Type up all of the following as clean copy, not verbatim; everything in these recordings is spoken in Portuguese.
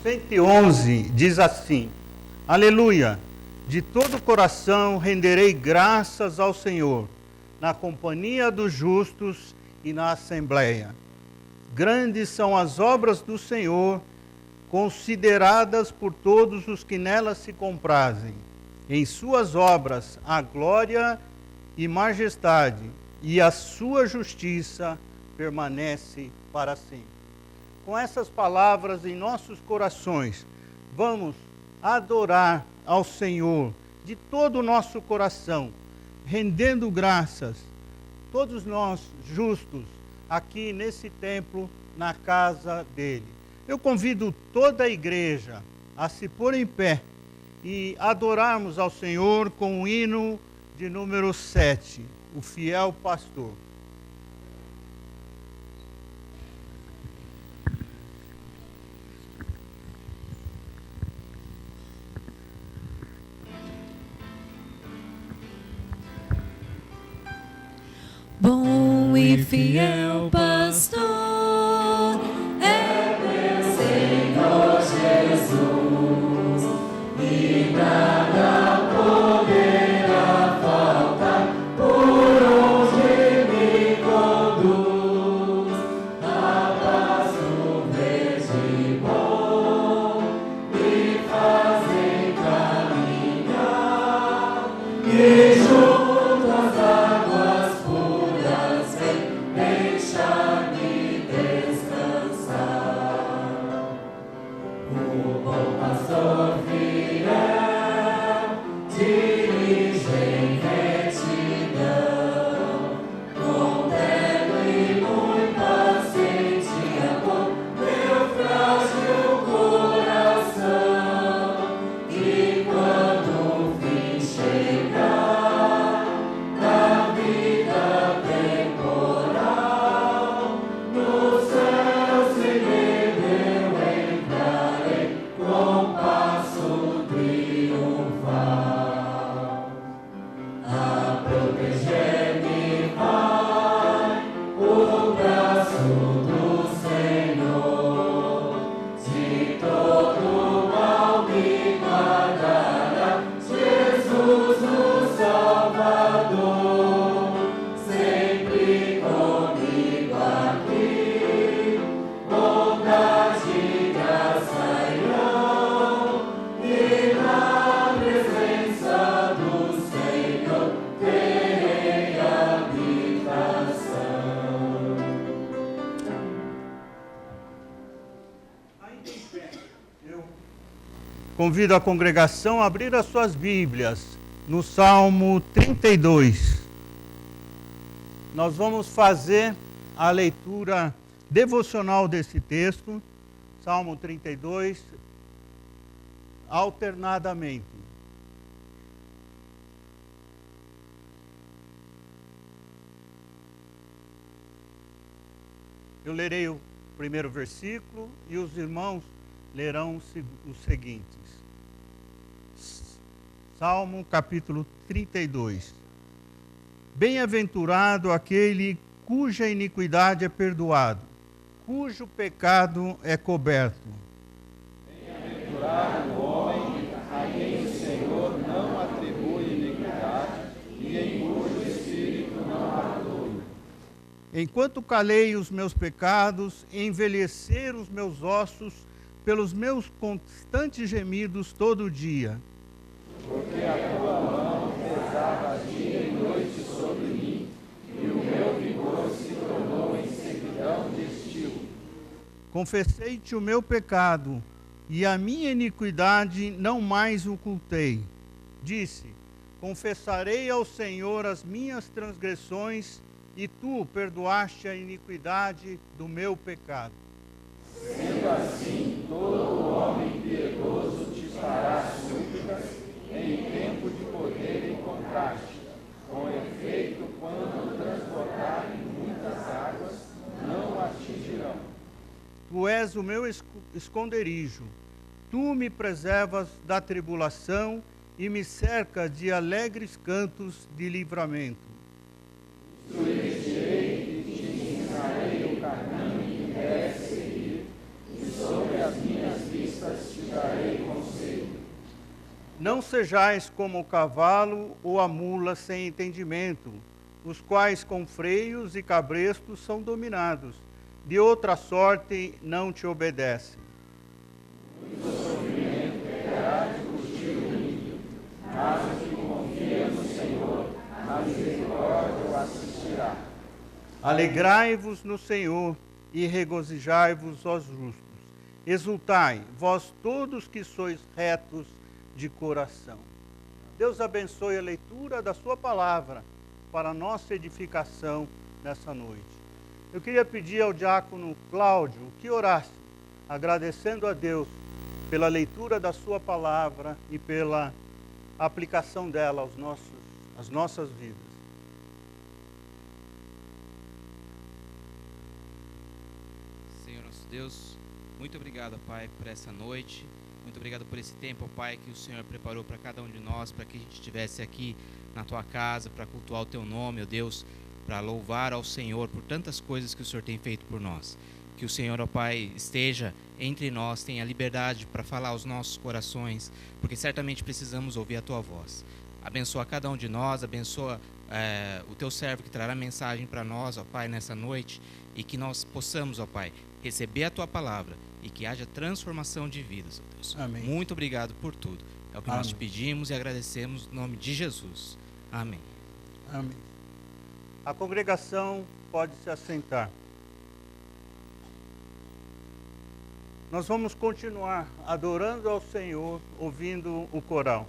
111 diz assim: Aleluia! De todo o coração renderei graças ao Senhor, na companhia dos justos e na assembleia. Grandes são as obras do Senhor, consideradas por todos os que nelas se comprazem. Em suas obras a glória e majestade, e a sua justiça permanece para sempre. Com essas palavras em nossos corações, vamos adorar ao Senhor de todo o nosso coração, rendendo graças, todos nós justos, aqui nesse templo, na casa dele. Eu convido toda a igreja a se pôr em pé e adorarmos ao Senhor com o hino de número 7, o fiel pastor. Bom e fiel pastor, é meu Senhor Jesus, e nada poderá faltar por onde me conduz. A pasto verde bom me fazem caminhar, e junto às águas puras vem deixar-me descansar. O bom pastor fiel dirige em retidão, com terno e muito paciente amor, meu frágil coração. E quando o fim chegar da vida temporal, no céu sem medo eu entrarei com passo triunfal. A proteger-me vai o braço do Senhor, de todo mal me guardará Jesus o Salvador, sempre comigo aqui, bondade e graça irão, e na presença do Senhor terei habitação. Ainda em pé, eu convido a congregação a abrir as suas Bíblias no Salmo 32. Nós vamos fazer a leitura devocional desse texto, Salmo 32, alternadamente. Eu lerei o primeiro versículo e os irmãos lerão os seguintes. Salmo capítulo 32. Bem-aventurado aquele cuja iniquidade é perdoado, cujo pecado é coberto. Bem-aventurado o homem a quem o Senhor não atribui iniquidade e em cujo espírito não há dor. Enquanto calei os meus pecados, envelheceram os meus ossos pelos meus constantes gemidos todo dia. Porque a tua mão pesava dia e noite sobre mim, e o meu vigor se tornou em sequidão de estio. Confessei-te o meu pecado, e a minha iniquidade não mais ocultei. Disse: confessarei ao Senhor as minhas transgressões, e tu perdoaste a iniquidade do meu pecado. Sendo assim, todo o homem piedoso te fará súplicas em tempo de poder encontrar-te. Com efeito, quando transbordarem muitas águas, não atingirão. Tu és o meu esconderijo. Tu me preservas da tribulação e me cerca de alegres cantos de livramento. Instruir-te-ei e te ensinarei o caminho que deves seguir, e sobre as minhas vistas balizas te darei conselho. Não sejais como o cavalo ou a mula sem entendimento, os quais com freios e cabrestos são dominados. De outra sorte não te obedecem. O sofrimento terá de curtir o ímpio, mas o que confia no Senhor, a misericórdia o assistirá. Alegrai-vos no Senhor e regozijai-vos, ó justos. Exultai, vós todos que sois retos de coração. Deus abençoe a leitura da sua palavra para a nossa edificação nessa noite. Eu queria pedir ao diácono Cláudio que orasse, agradecendo a Deus pela leitura da sua palavra e pela aplicação dela às nossas vidas. Senhor nosso Deus, muito obrigado, Pai, por essa noite. Muito obrigado por esse tempo, Pai, que o Senhor preparou para cada um de nós, para que a gente estivesse aqui na Tua casa, para cultuar o Teu nome, ó Deus, para louvar ao Senhor por tantas coisas que o Senhor tem feito por nós. Que o Senhor, ó Pai, esteja entre nós, tenha liberdade para falar aos nossos corações, porque certamente precisamos ouvir a Tua voz. Abençoa cada um de nós, abençoa o Teu servo que trará mensagem para nós, ó Pai, nessa noite, e que nós possamos, ó Pai, receber a Tua palavra e que haja transformação de vidas, ó Deus. Amém. Muito obrigado por tudo. É o que nós te pedimos e agradecemos no nome de Jesus. Amém. Amém. A congregação pode se assentar. Nós vamos continuar adorando ao Senhor, ouvindo o coral.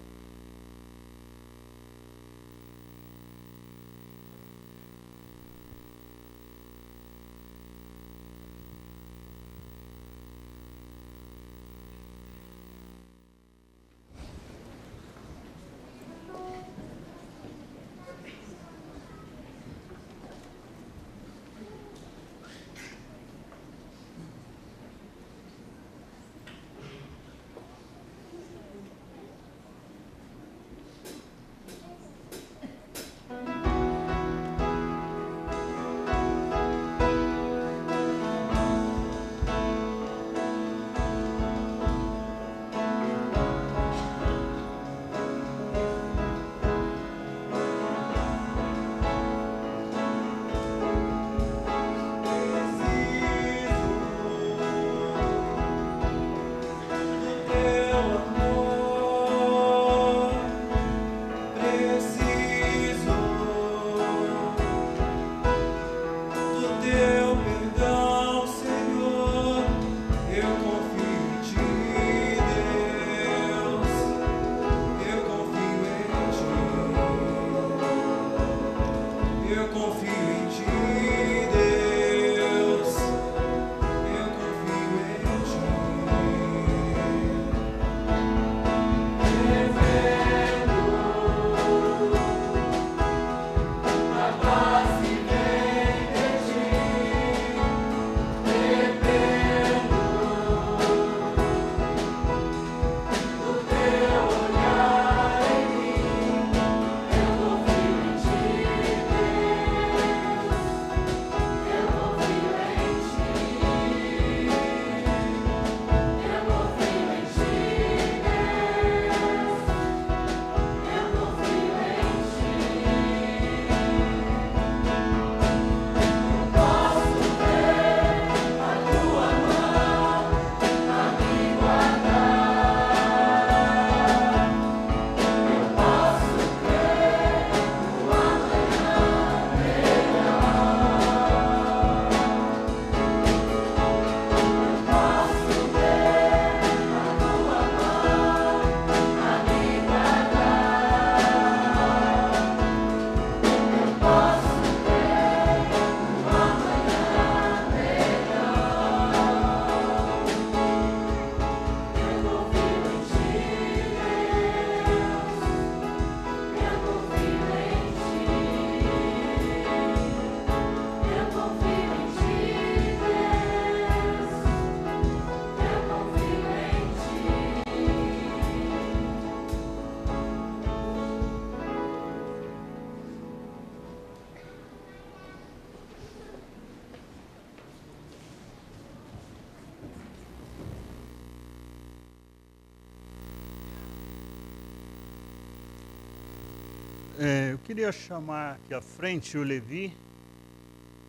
eu queria chamar aqui à frente o Levi,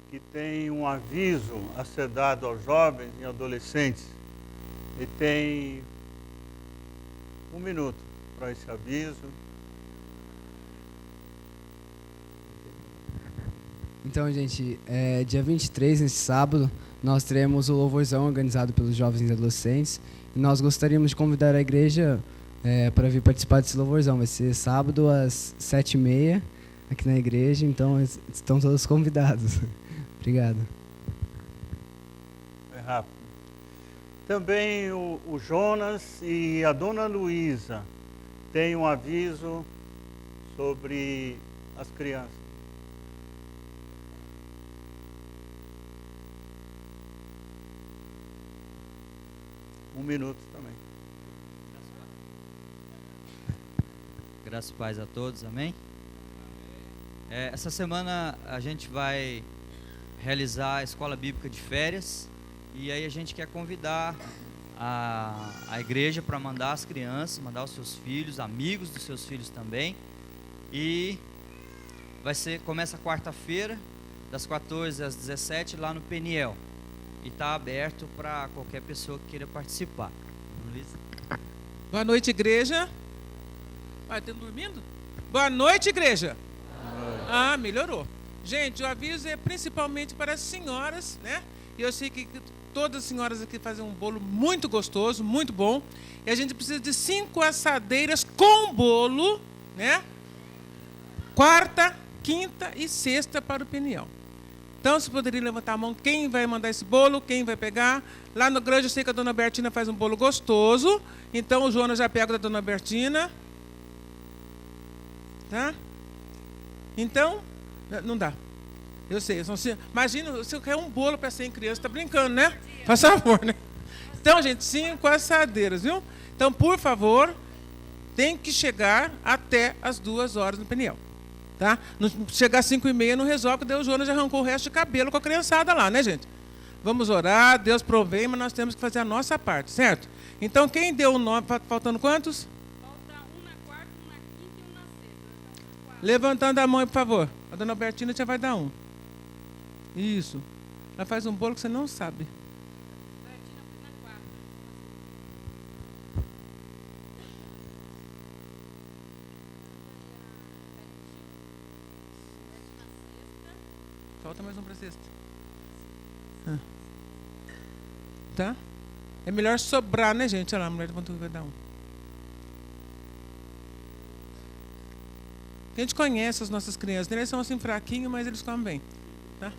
que tem um aviso a ser dado aos jovens e adolescentes. Ele tem 1 minuto para esse aviso. Então, gente, dia 23, nesse sábado, nós teremos o louvorzão organizado pelos jovens e adolescentes. E nós gostaríamos de convidar a igreja para vir participar desse louvorzão. Vai ser sábado às 7h30 aqui na igreja, então estão todos convidados. Obrigado. É rápido. Também o Jonas e a dona Luísa têm um aviso sobre as crianças. Um minuto também. Graças e paz a todos, amém? Essa semana a gente vai realizar a escola bíblica de férias e aí a gente quer convidar a igreja para mandar as crianças, mandar os seus filhos, amigos dos seus filhos também. E começa quarta-feira, das 14 às 17 lá no Peniel. E está aberto para qualquer pessoa que queira participar. Luísa? Boa noite, igreja. Vai, estão dormindo? Boa noite, igreja. Ah, melhorou. Gente, o aviso é principalmente para as senhoras, né? E eu sei que todas as senhoras aqui fazem um bolo muito gostoso, muito bom. E a gente precisa de 5 assadeiras com bolo, né? Quarta, quinta e sexta para o Peniel. Então, você poderia levantar a mão, quem vai mandar esse bolo, quem vai pegar. Lá no Grande, eu sei que a dona Bertina faz um bolo gostoso. Então, o Jonas já pega da dona Bertina. Tá? Então, não dá. Eu sei. Imagina, se eu quero um bolo para 100 crianças, está brincando, né? Faz favor, né? Então, gente, 5 assadeiras, viu? Então, por favor, tem que chegar até as 2 horas no Peniel. Tá? Não chegar às 5h30 não resolve, porque o Jonas já arrancou o resto de cabelo com a criançada lá, né, gente? Vamos orar, Deus provém, mas nós temos que fazer a nossa parte, certo? Então, quem deu o nome, faltando quantos? Falta um na quarta, um na quinta e um na sexta. Levantando a mão, por favor. A dona Bertina já vai dar um. Isso. Ela faz um bolo que você não sabe. Bertina foi na quarta. Falta mais um para sexta. Tá? É melhor sobrar, né, gente? Olha lá, a mulher levantou que vai dar um. A gente conhece as nossas crianças. Eles são assim fraquinhos, mas eles comem bem. Tá?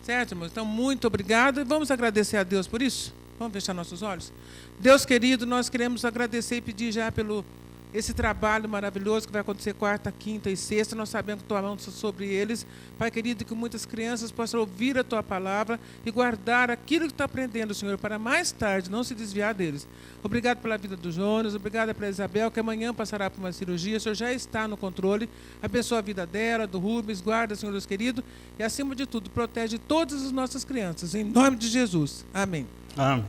Certo, irmãos? Então, muito obrigado. E vamos agradecer a Deus por isso? Vamos fechar nossos olhos? Deus querido, nós queremos agradecer e pedir já pelo esse trabalho maravilhoso que vai acontecer quarta, quinta e sexta. Nós sabemos que tua mão está sobre eles. Pai querido, que muitas crianças possam ouvir a tua palavra e guardar aquilo que está aprendendo, Senhor, para mais tarde não se desviar deles. Obrigado pela vida do Jonas, obrigado pela Isabel, que amanhã passará por uma cirurgia. O Senhor já está no controle. Abençoa a vida dela, do Rubens, guarda, Senhor Deus querido, e acima de tudo, protege todas as nossas crianças. Em nome de Jesus. Amém. Amém.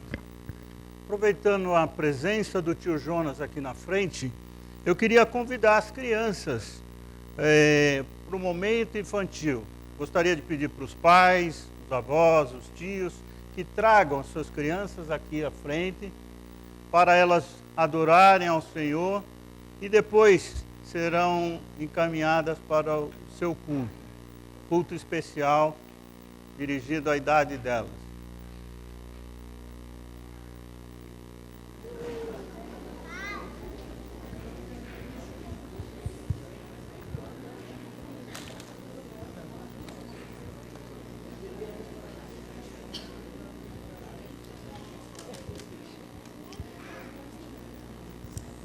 Aproveitando a presença do tio Jonas aqui na frente, eu queria convidar as crianças para o momento infantil. Gostaria de pedir para os pais, os avós, os tios, que tragam as suas crianças aqui à frente, para elas adorarem ao Senhor, e depois serão encaminhadas para o seu culto especial, dirigido à idade delas.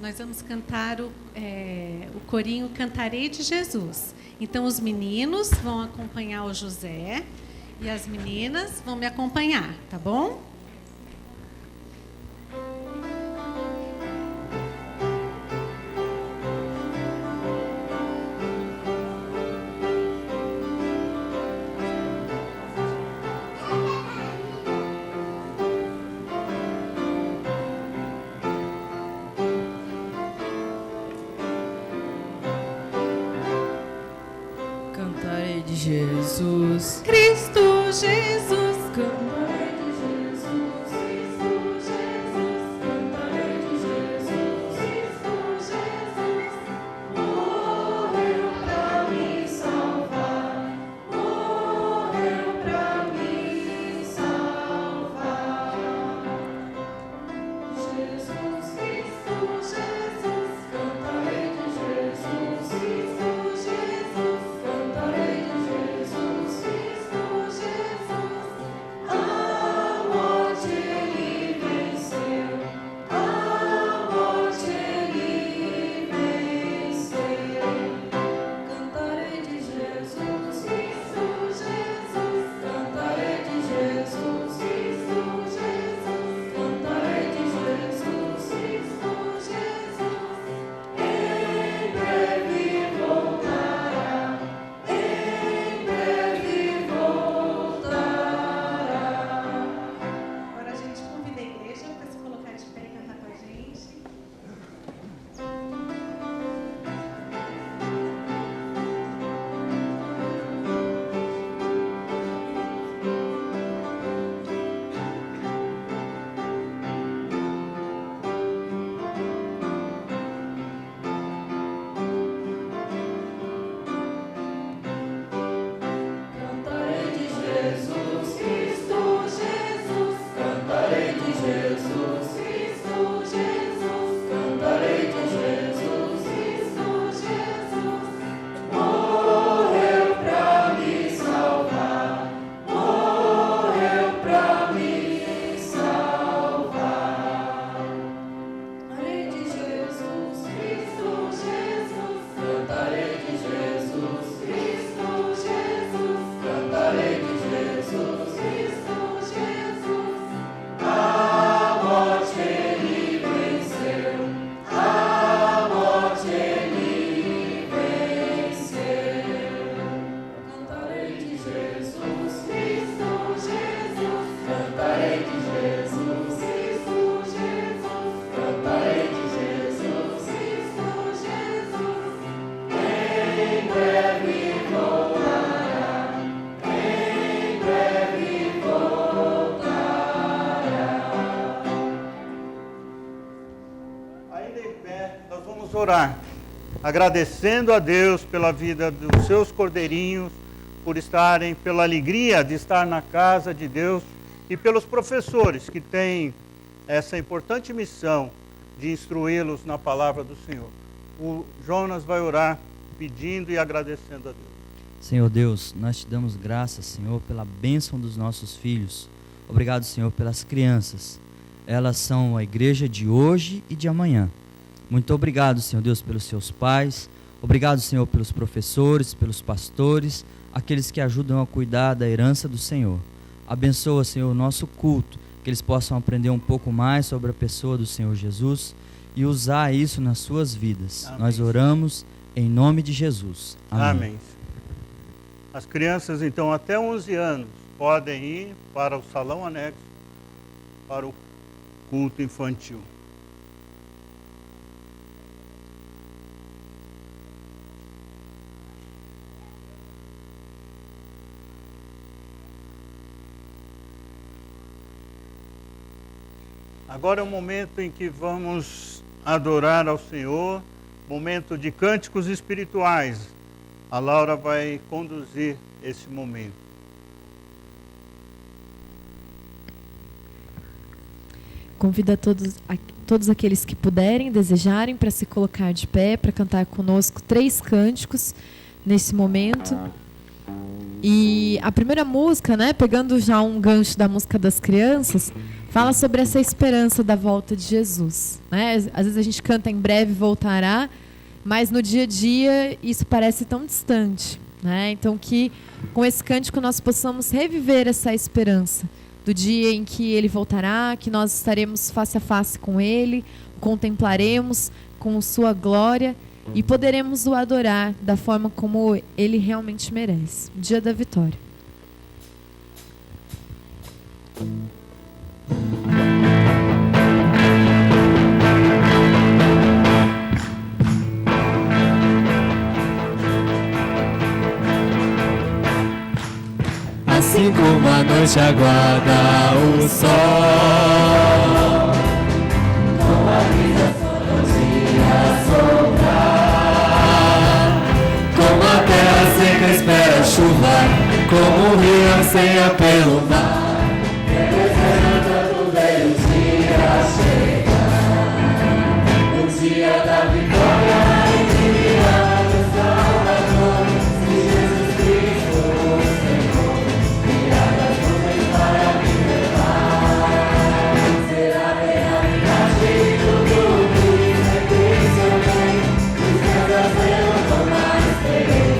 Nós vamos cantar o corinho Cantarei de Jesus. Então, os meninos vão acompanhar o José e as meninas vão me acompanhar, tá bom? Jesus. Cristo Jesus. Cantarei de Jesus. Cristo Jesus. Cantarei de Jesus. Cristo Jesus. Morreu pra me salvar. Morreu pra me salvar. Jesus, Cristo Jesus. cantarei de Jesus. Cristo Jesus. Cantarei de Jesus. Cristo Jesus. A morte ele venceu. A morte ele venceu. Cantarei de Jesus. Cristo Jesus. Cantarei de Jesus. Cristo Jesus. Cantarei de Jesus. Cristo Jesus. Em breve voltará. Em breve voltará. Agora a gente convida a igreja para se colocar de pé e cantar com a gente. Cantarei de Jesus. Cristo Jesus. Cantarei de Jesus. Cristo Jesus. Cantarei de Jesus. Cristo Jesus. Morreu pra me salvar. Morreu pra me salvar. Cantarei de Jesus. Cristo Jesus. Cantarei de Jesus. Cristo Jesus. Cantarei de Jesus. Cristo Jesus. A morte ele venceu. A morte ele venceu. Cantarei de Jesus. Cristo Jesus. Cantarei de Jesus. Cristo Jesus. Cantarei de Jesus. Cristo Jesus. Em breve voltará. Em breve voltará. Ainda em pé, nós vamos orar, agradecendo a Deus pela vida dos seus cordeirinhos, por estarem, pela alegria de estar na casa de Deus e pelos professores que têm essa importante missão de instruí-los na palavra do Senhor. O Jonas vai orar pedindo e agradecendo a Deus. Senhor Deus, nós te damos graças, Senhor, pela bênção dos nossos filhos. Obrigado, Senhor, pelas crianças. Elas são a igreja de hoje e de amanhã. Muito obrigado, Senhor Deus, pelos seus pais. Obrigado, Senhor, pelos professores, pelos pastores, aqueles que ajudam a cuidar da herança do Senhor. Abençoa, Senhor, o nosso culto, que eles possam aprender um pouco mais sobre a pessoa do Senhor Jesus e usar isso nas suas vidas. Amém. Nós oramos em nome de Jesus. Amém. As crianças, então, até 11 anos, podem ir para o salão anexo, para o culto infantil. Agora é o momento em que vamos adorar ao Senhor, momento de cânticos espirituais. A Laura vai conduzir esse momento. Convido a todos aqueles que puderem, desejarem, para se colocar de pé, para cantar conosco 3 cânticos nesse momento. E a primeira música, né, pegando já um gancho da música das crianças, fala sobre essa esperança da volta de Jesus, né? Às vezes a gente canta em breve voltará, mas no dia a dia isso parece tão distante, né? Então que com esse cântico nós possamos reviver essa esperança do dia em que Ele voltará, que nós estaremos face a face com Ele, contemplaremos com sua glória e poderemos o adorar da forma como Ele realmente merece. O dia da vitória. uma noite aguarda o sol. Com a brisa dia soprar, Como a terra seca espera a chuva, como o rio anseia pelo mar. desejo tanto ver o dia chegar, o dia da vitória e que virá do Salvador. Se Jesus Cristo, o Senhor, virá das nuvens para me levar, será realidade tudo o que sempre sonhei. Tristezas eu não mais terei,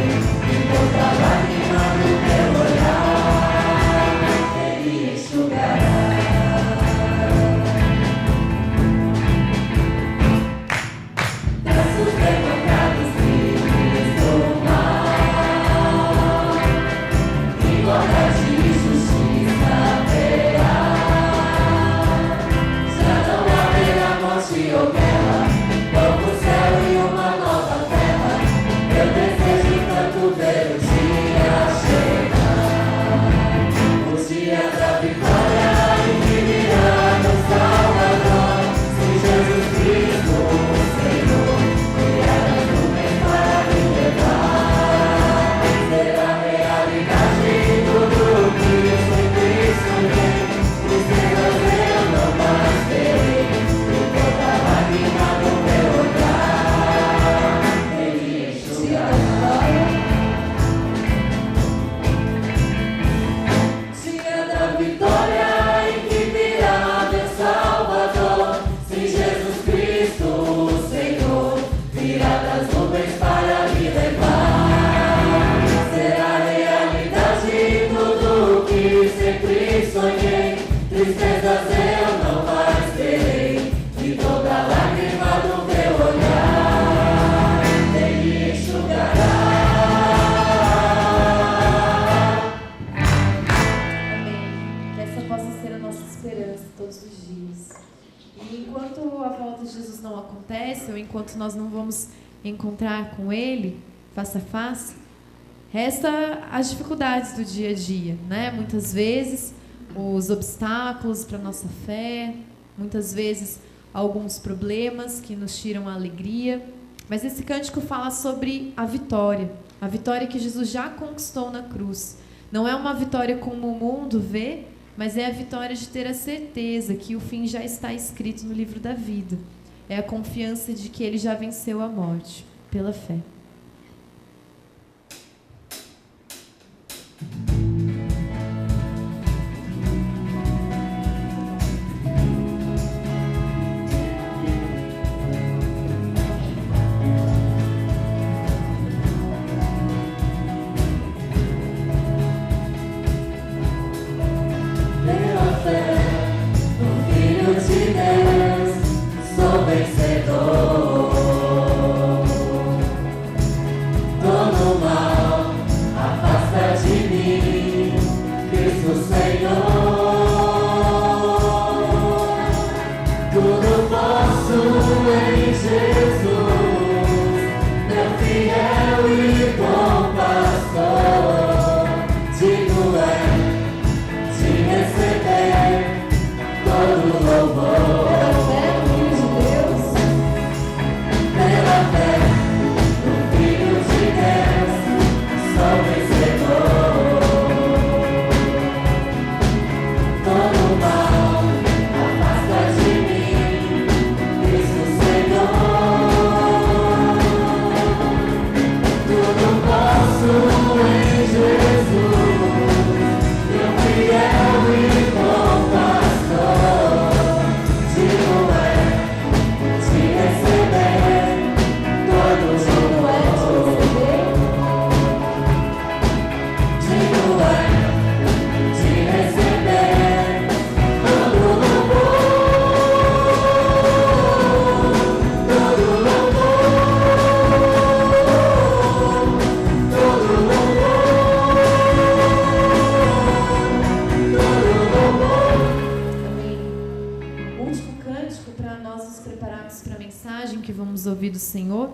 e toda lágrima no meu olhar Ele enxugará. Braços levantados, livres do mal, igualdade e justiça haverá. Já não haverá morte ou guerra, novo céu e uma nova terra. Eu desejo tanto ver o dia chegar, o dia da vitória e que virá do Salvador. Se Jesus Cristo, o Senhor, vier das nuvens para me levar, será realidade tudo o que sempre sonhei. Tristezas eu não mais terei, e toda lágrima no meu olhar Ele enxugará. Dia da vitória e que virá meu Salvador. Se Jesus Cristo, o Senhor, virá das nuvens para me levar, será realidade tudo o que sempre sonhei. Tristezas eu não mais terei, e toda lágrima do meu olhar Ele enxugará. Amém. Que essa possa ser a nossa esperança todos os dias. E enquanto a volta de Jesus não acontece, ou enquanto nós não vamos encontrar com Ele face a face, resta as dificuldades do dia a dia, né? Muitas vezes os obstáculos para a nossa fé, muitas vezes alguns problemas que nos tiram a alegria. Mas esse cântico fala sobre a vitória que Jesus já conquistou na cruz. Não é uma vitória como o mundo vê, mas é a vitória de ter a certeza que o fim já está escrito no livro da vida. É a confiança de que Ele já venceu a morte, pela fé. Pela fé, no Filho de Deus, sou vencedor. Todo mal afasta de mim, Cristo Senhor. Tudo posso em Jesus, meu fiel e bom pastor. Digno é de receber todo louvor. Pela fé, no Filho de Deus, sou vencedor. Todo mal afasta de mim, Cristo Senhor. Tudo posso em Jesus, meu fiel e bom pastor. Digno é de receber todo louvor. Digno é de receber todo louvor. Todo Amém. O último cântico, para nós nos prepararmos para a mensagem que vamos ouvir do Senhor,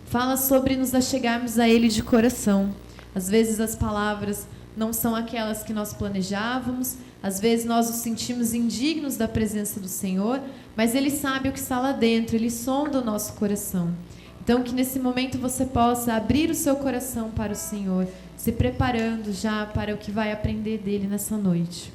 fala sobre nos achegarmos a Ele de coração. Às vezes as palavras não são aquelas que nós planejávamos. Às vezes nós nos sentimos indignos da presença do Senhor, mas Ele sabe o que está lá dentro, Ele sonda o nosso coração. Então, que nesse momento você possa abrir o seu coração para o Senhor, se preparando já para o que vai aprender dele nessa noite.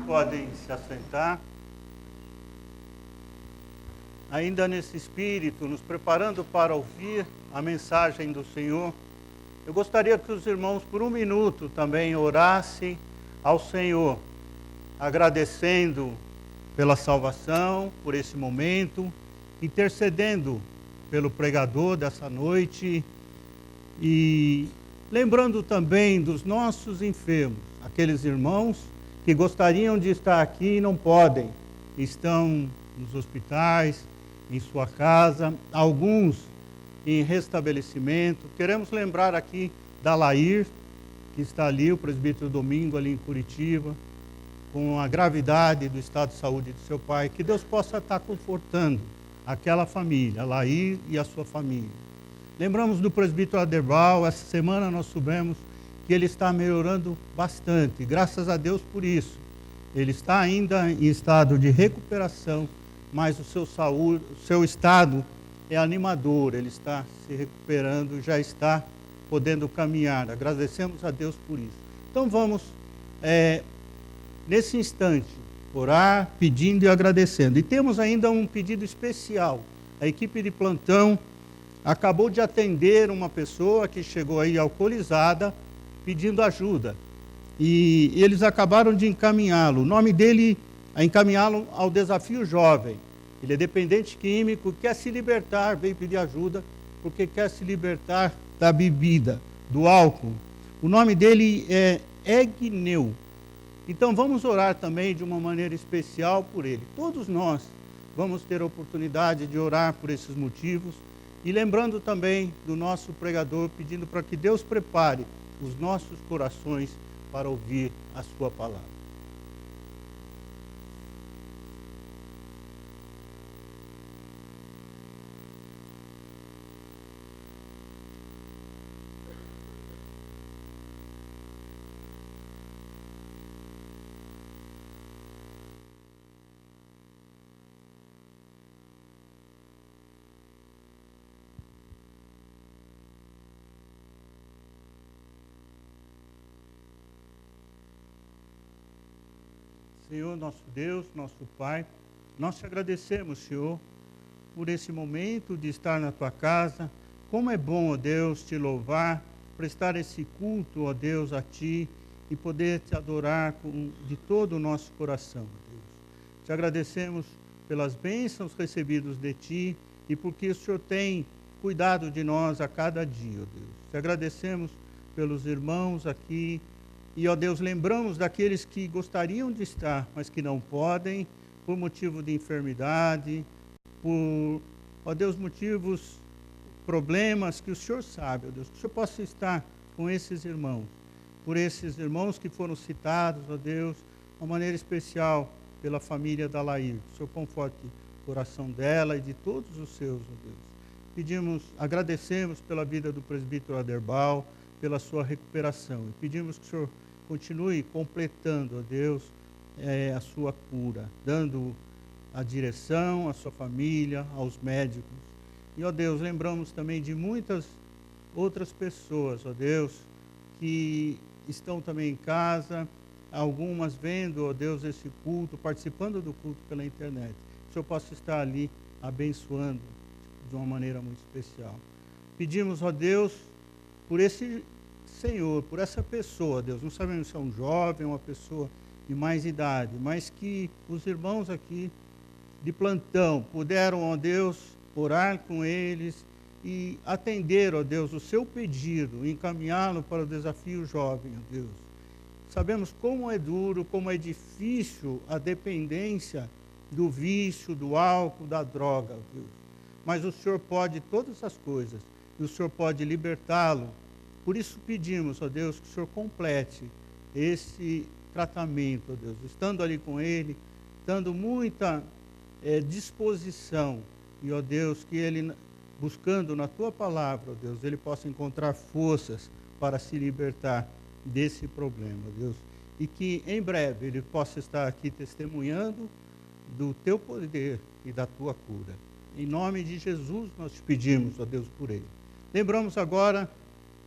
Podem se assentar. Ainda nesse espírito, nos preparando para ouvir a mensagem do Senhor, Eu gostaria que os irmãos, por um minuto, também orassem ao Senhor, agradecendo pela salvação, por esse momento, intercedendo pelo pregador dessa noite e lembrando também dos nossos enfermos, aqueles irmãos que gostariam de estar aqui e não podem, estão nos hospitais, em sua casa, alguns em restabelecimento. Queremos lembrar aqui da Lair, que está ali, o presbítero Domingo, ali em Curitiba, com a gravidade do estado de saúde de seu pai, que Deus possa estar confortando aquela família, a Lair e a sua família. Lembramos do presbítero Aderbal, essa semana nós soubemos que ele está melhorando bastante, graças a Deus por isso. Ele está ainda em estado de recuperação, mas o seu estado é animador, ele está se recuperando, já está podendo caminhar. Agradecemos a Deus por isso. Então vamos, nesse instante, orar, pedindo e agradecendo. E temos ainda um pedido especial. A equipe de plantão acabou de atender uma pessoa que chegou aí alcoolizada, pedindo ajuda. E eles acabaram de encaminhá-lo. O nome dele é encaminhá-lo ao Desafio Jovem. Ele é dependente químico, quer se libertar, veio pedir ajuda, porque quer se libertar da bebida, do álcool. O nome dele é Egneu. Então vamos orar também de uma maneira especial por ele. Todos nós vamos ter a oportunidade de orar por esses motivos e lembrando também do nosso pregador, pedindo para que Deus prepare os nossos corações para ouvir a sua palavra. Senhor, nosso Deus, nosso Pai, nós te agradecemos, Senhor, por esse momento de estar na tua casa. Como é bom, ó Deus, te louvar, prestar esse culto, ó Deus, a ti e poder te adorar de todo o nosso coração, ó Deus. Te agradecemos pelas bênçãos recebidas de ti e porque o Senhor tem cuidado de nós a cada dia, ó Deus. Te agradecemos pelos irmãos aqui. E, ó Deus, lembramos daqueles que gostariam de estar, mas que não podem, por motivo de enfermidade, por, ó Deus, motivos, problemas que o Senhor sabe, ó Deus, que o Senhor possa estar com esses irmãos, por esses irmãos que foram citados, ó Deus, de uma maneira especial pela família da Lair. Que o Senhor conforte o coração dela e de todos os seus, ó Deus. Agradecemos pela vida do presbítero Aderbal, pela sua recuperação. E pedimos que o Senhor continue completando, ó Deus, a sua cura, dando a direção à sua família, aos médicos. E, ó Deus, lembramos também de muitas outras pessoas, ó Deus, que estão também em casa, algumas vendo, ó Deus, esse culto, participando do culto pela internet. Que o Senhor possa estar ali abençoando de uma maneira muito especial. Pedimos, ó Deus, por esse Senhor, por essa pessoa, Deus, não sabemos se é um jovem, uma pessoa de mais idade, mas que os irmãos aqui de plantão puderam, ó Deus, orar com eles e atender, ó Deus, o seu pedido, encaminhá-lo para o Desafio Jovem, ó Deus. Sabemos como é duro, como é difícil a dependência do vício, do álcool, da droga, ó Deus. Mas o Senhor pode todas as coisas e o Senhor pode libertá-lo. Por isso pedimos, ó Deus, que o Senhor complete esse tratamento, ó Deus, estando ali com ele, dando muita disposição. E, ó Deus, que ele, buscando na tua palavra, ó Deus, ele possa encontrar forças para se libertar desse problema, ó Deus. E que em breve ele possa estar aqui testemunhando do teu poder e da tua cura. Em nome de Jesus nós te pedimos, ó Deus, por ele. Lembramos agora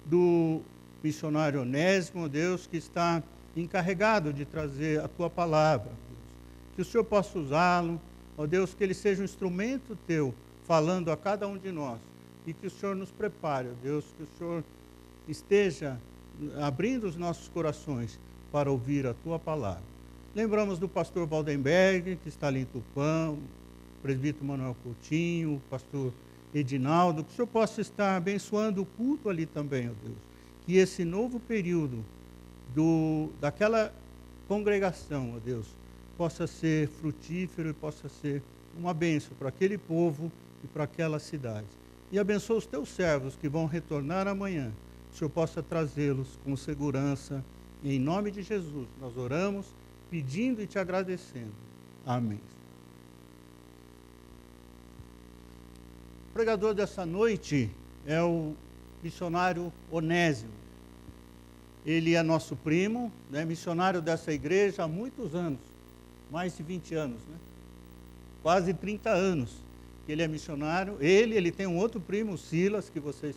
do missionário Onésimo, ó Deus, que está encarregado de trazer a tua palavra, ó Deus. Que o Senhor possa usá-lo, ó Deus, que ele seja um instrumento teu, falando a cada um de nós. E que o Senhor nos prepare, ó Deus, que o Senhor esteja abrindo os nossos corações para ouvir a tua palavra. Lembramos do pastor Valdenberg, que está ali em Tupã, o presbítero Manuel Coutinho, o pastor Edinaldo, que o Senhor possa estar abençoando o culto ali também, ó Deus. Que esse novo período daquela congregação, ó Deus, possa ser frutífero e possa ser uma bênção para aquele povo e para aquela cidade. E abençoa os teus servos que vão retornar amanhã. Que o Senhor possa trazê-los com segurança. E em nome de Jesus, nós oramos, pedindo e te agradecendo. Amém. O pregador dessa noite é o missionário Onésimo. Ele é nosso primo, né, missionário dessa igreja há muitos anos, mais de 20 anos, né? Quase 30 anos que ele é missionário. Ele tem um outro primo, o Silas, que vocês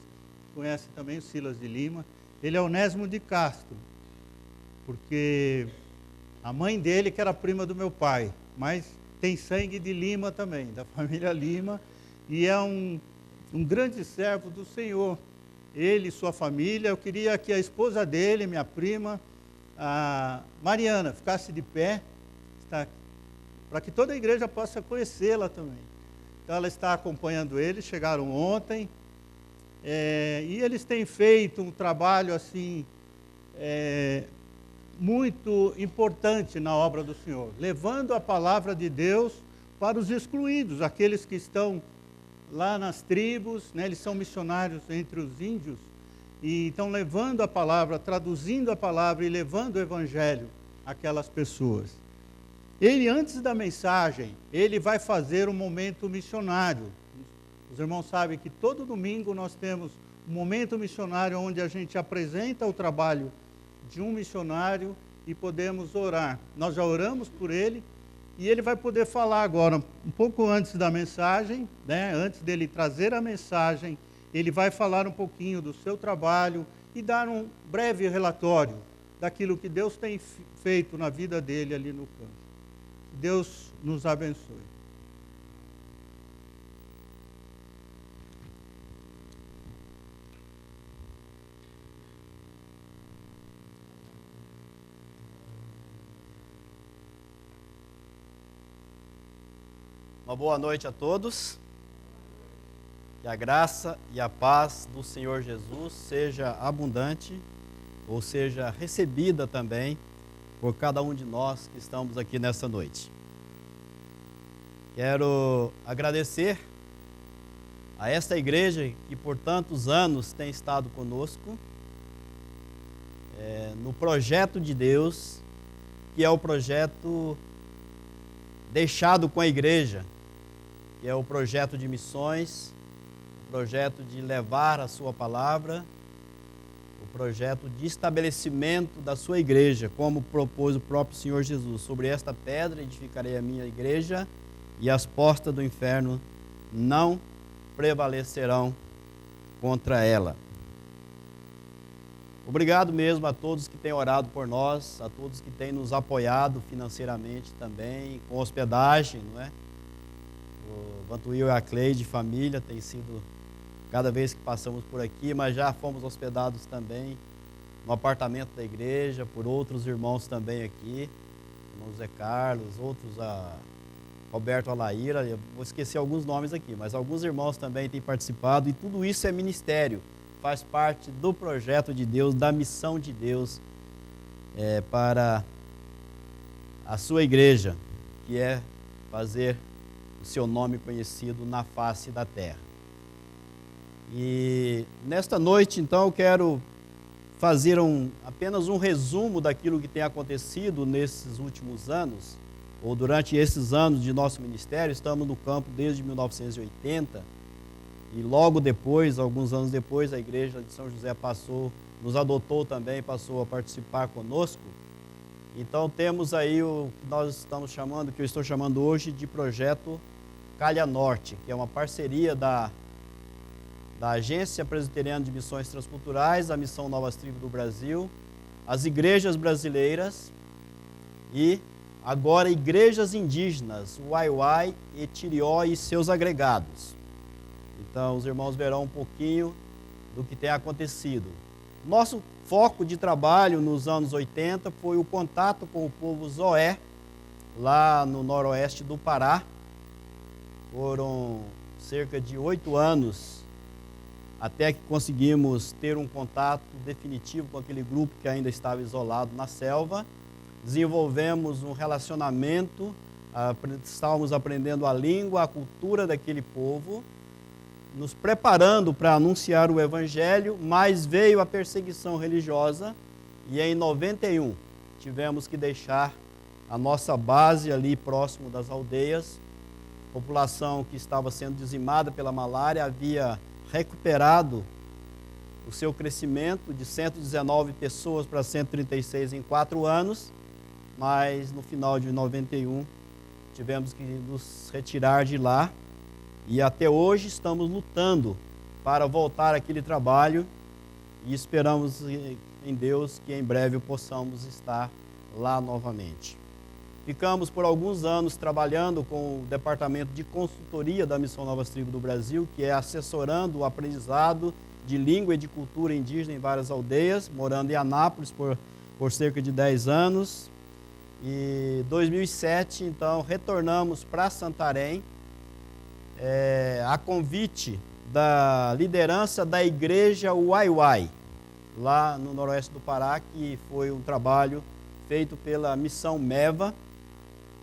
conhecem também, o Silas de Lima. Ele é Onésimo de Castro, porque a mãe dele que era prima do meu pai, mas tem sangue de Lima também, da família Lima, e é um grande servo do Senhor. Ele e sua família. Eu queria que a esposa dele, minha prima, a Mariana, ficasse de pé, para que toda a igreja possa conhecê-la também. Então ela está acompanhando eles, chegaram ontem, e eles têm feito um trabalho assim, muito importante na obra do Senhor, levando a palavra de Deus para os excluídos, aqueles que estão lá nas tribos, né? Eles são missionários entre os índios, e estão levando a palavra, traduzindo a palavra e levando o evangelho àquelas pessoas. Ele, antes da mensagem, ele vai fazer um momento missionário. Os irmãos sabem que todo domingo nós temos um momento missionário onde a gente apresenta o trabalho de um missionário e podemos orar. Nós já oramos por ele e ele vai poder falar agora, um pouco antes da mensagem, né? Antes dele trazer a mensagem, ele vai falar um pouquinho do seu trabalho e dar um breve relatório daquilo que Deus tem feito na vida dele ali no campo. Deus nos abençoe. Uma boa noite a todos. Que a graça e a paz do Senhor Jesus seja abundante, ou seja recebida também por cada um de nós que estamos aqui nessa noite. Quero agradecer a esta igreja que por tantos anos tem estado conosco no projeto de Deus, que é o projeto deixado com a igreja, que é o projeto de missões, o projeto de levar a sua palavra, o projeto de estabelecimento da sua igreja, como propôs o próprio Senhor Jesus. Sobre esta pedra edificarei a minha igreja e as portas do inferno não prevalecerão contra ela. Obrigado mesmo a todos que têm orado por nós, a todos que têm nos apoiado financeiramente também, com hospedagem, não é? O Vantuil e a Cleide, família, tem sido cada vez que passamos por aqui, mas já fomos hospedados também no apartamento da igreja, por outros irmãos também aqui, irmão Zé Carlos, outros, a Roberto Alaíra, eu vou esquecer alguns nomes aqui, mas alguns irmãos também têm participado, e tudo isso é ministério, faz parte do projeto de Deus, da missão de Deus para a sua igreja, que é fazer o seu nome conhecido na face da terra. E nesta noite, então, eu quero fazer apenas um resumo daquilo que tem acontecido nesses últimos anos, ou durante esses anos de nosso ministério. Estamos no campo desde 1980, e logo depois, alguns anos depois, a igreja de São José nos adotou também, passou a participar conosco. Então temos aí o que nós estamos chamando, que eu estou chamando hoje de Projeto Calha Norte, que é uma parceria da Agência Presbiteriana de Missões Transculturais, a Missão Novas Tribos do Brasil, as igrejas brasileiras e agora igrejas indígenas, Uai-Uai, Etirió e seus agregados. Então os irmãos verão um pouquinho do que tem acontecido. Nosso foco de trabalho nos anos 80 foi o contato com o povo Zoé, lá no noroeste do Pará. Foram cerca de 8 anos até que conseguimos ter um contato definitivo com aquele grupo que ainda estava isolado na selva. Desenvolvemos um relacionamento, estávamos aprendendo a língua, a cultura daquele povo, nos preparando para anunciar o Evangelho, mas veio a perseguição religiosa e em 91 tivemos que deixar a nossa base ali próximo das aldeias. A população que estava sendo dizimada pela malária havia recuperado o seu crescimento de 119 pessoas para 136 em 4 anos, mas no final de 91 tivemos que nos retirar de lá e até hoje estamos lutando para voltar àquele trabalho e esperamos em Deus que em breve possamos estar lá novamente. Ficamos por alguns anos trabalhando com o Departamento de Consultoria da Missão Novas Tribos do Brasil, que é assessorando o aprendizado de língua e de cultura indígena em várias aldeias, morando em Anápolis por cerca de 10 anos. E em 2007, então, retornamos para Santarém, a convite da liderança da igreja Uai-Uai, lá no noroeste do Pará, que foi um trabalho feito pela Missão Meva,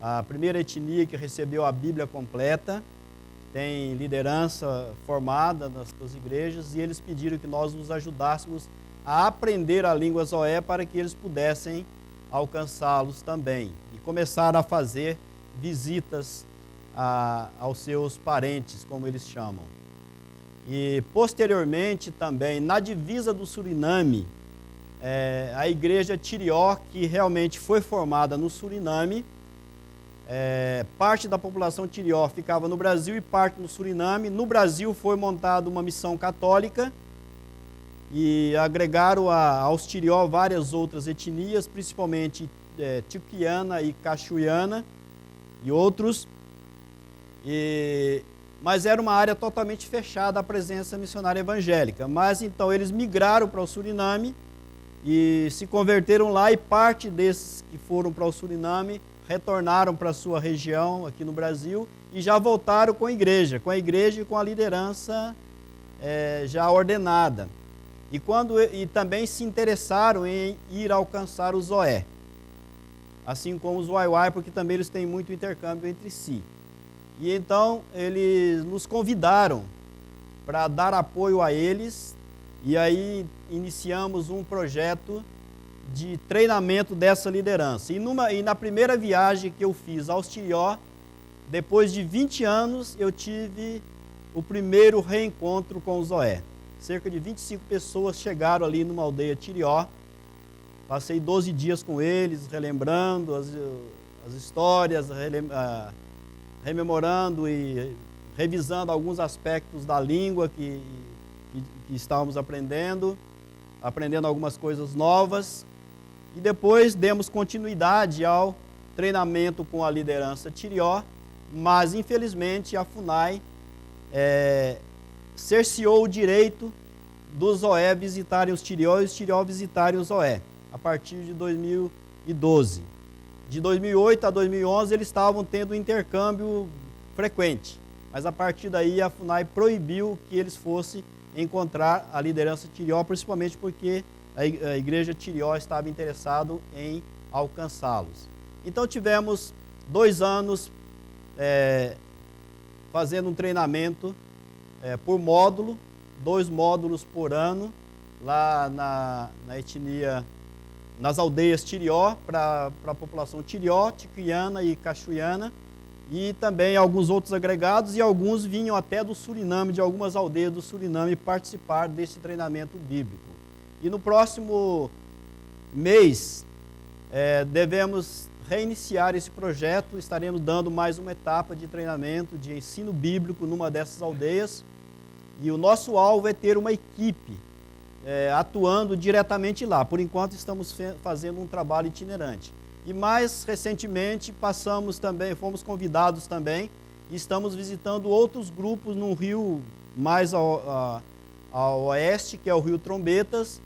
a primeira etnia que recebeu a Bíblia completa, tem liderança formada nas suas igrejas, e eles pediram que nós nos ajudássemos a aprender a língua Zoé para que eles pudessem alcançá-los também. E começaram a fazer visitas aos seus parentes, como eles chamam. E posteriormente também, na divisa do Suriname, a igreja Tirió, que realmente foi formada no Suriname, parte da população Tirió ficava no Brasil e parte no Suriname. No Brasil foi montada uma missão católica e agregaram aos Tirió várias outras etnias, principalmente Tiquiana e Cachuiana e outros. Mas era uma área totalmente fechada à presença missionária evangélica. Mas então eles migraram para o Suriname e se converteram lá, e parte desses que foram para o Suriname retornaram para a sua região aqui no Brasil e já voltaram com a igreja e com a liderança já ordenada. E também se interessaram em ir alcançar o Zoé, assim como os Uai-Uai, porque também eles têm muito intercâmbio entre si. E então eles nos convidaram para dar apoio a eles, e aí iniciamos um projeto de treinamento dessa liderança. E na primeira viagem que eu fiz aos Tirió, depois de 20 anos, eu tive o primeiro reencontro com o Zoé. Cerca de 25 pessoas chegaram ali numa aldeia Tirió. Passei 12 dias com eles, relembrando as histórias, rememorando e revisando alguns aspectos da língua que estávamos aprendendo algumas coisas novas. E depois demos continuidade ao treinamento com a liderança Tirió, mas infelizmente a FUNAI cerceou o direito dos Zoé visitarem os Tirió e os Tirió visitarem os Zoé, a partir de 2012. De 2008 a 2011 eles estavam tendo um intercâmbio frequente, mas a partir daí a FUNAI proibiu que eles fossem encontrar a liderança Tirió, principalmente porque a igreja Tirió estava interessada em alcançá-los. Então tivemos 2 anos fazendo um treinamento por módulo, 2 módulos por ano, lá na etnia, nas aldeias Tirió, para a população Tirió, Tiquiana e Cachuiana, e também alguns outros agregados, e alguns vinham até do Suriname, de algumas aldeias do Suriname, participar desse treinamento bíblico. E no próximo mês devemos reiniciar esse projeto, estaremos dando mais uma etapa de treinamento, de ensino bíblico numa dessas aldeias, e o nosso alvo é ter uma equipe atuando diretamente lá. Por enquanto estamos fazendo um trabalho itinerante. E mais recentemente fomos convidados também, e estamos visitando outros grupos num rio mais ao oeste, que é o Rio Trombetas,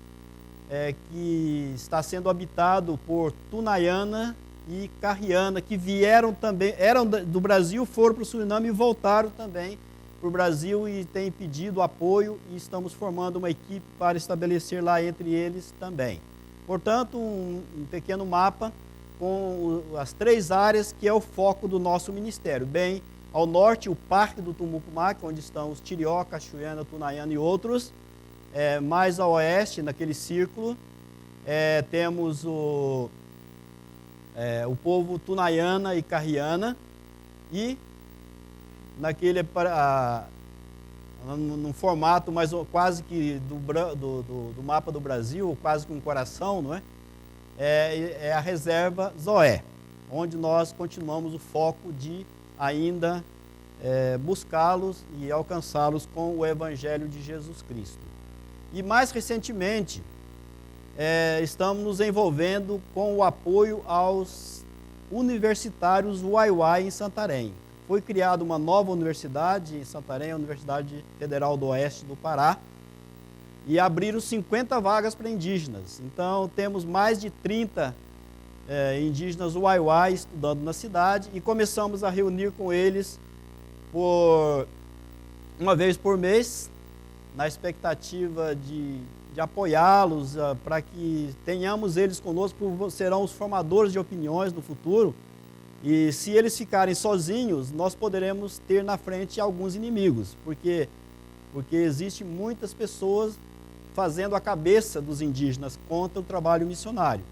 que está sendo habitado por Tunaiana e Carriana, que vieram também, eram do Brasil, foram para o Suriname e voltaram também para o Brasil e têm pedido apoio e estamos formando uma equipe para estabelecer lá entre eles também. Portanto, um pequeno mapa com as 3 áreas que é o foco do nosso ministério. Bem, ao norte, o Parque do Tumucumac, onde estão os Tirió, Cachoeira, Tunaiana e outros. Mais a oeste, naquele círculo, temos o povo Tunaiana e Carriana, e naquele num formato mais quase que do mapa do Brasil, quase que um coração, não é? É a reserva Zoé, onde nós continuamos o foco de ainda buscá-los e alcançá-los com o Evangelho de Jesus Cristo. E mais recentemente, estamos nos envolvendo com o apoio aos universitários Uai-Uai em Santarém. Foi criada uma nova universidade em Santarém, a Universidade Federal do Oeste do Pará, e abriram 50 vagas para indígenas. Então, temos mais de 30 indígenas Uai-Uai estudando na cidade e começamos a reunir com eles por uma vez por mês, na expectativa de apoiá-los, para que tenhamos eles conosco, porque serão os formadores de opiniões no futuro. E se eles ficarem sozinhos, nós poderemos ter na frente alguns inimigos, porque existem muitas pessoas fazendo a cabeça dos indígenas contra o trabalho missionário.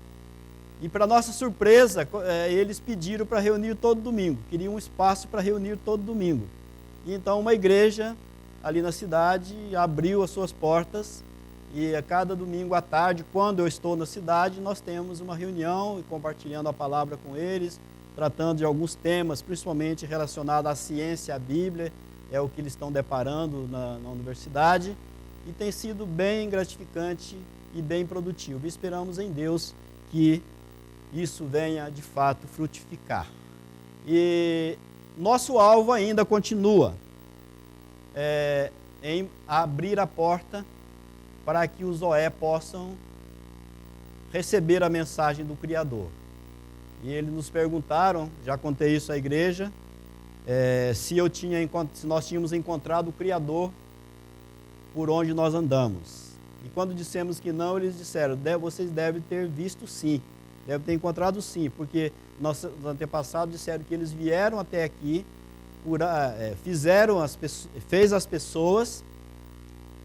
E para nossa surpresa, eles pediram para reunir todo domingo, queriam um espaço para reunir todo domingo. E então uma igreja ali na cidade abriu as suas portas e a cada domingo à tarde, quando eu estou na cidade, nós temos uma reunião e compartilhando a palavra com eles, tratando de alguns temas, principalmente relacionados à ciência, à Bíblia, é o que eles estão deparando na universidade, e tem sido bem gratificante e bem produtivo. Esperamos em Deus que isso venha de fato frutificar. E nosso alvo ainda continua em abrir a porta para que os Zoé possam receber a mensagem do Criador. E eles nos perguntaram, já contei isso à igreja, se nós tínhamos encontrado o Criador por onde nós andamos. E quando dissemos que não, eles disseram, vocês devem ter visto sim, devem ter encontrado sim, porque nossos antepassados disseram que eles vieram até aqui, fez as pessoas,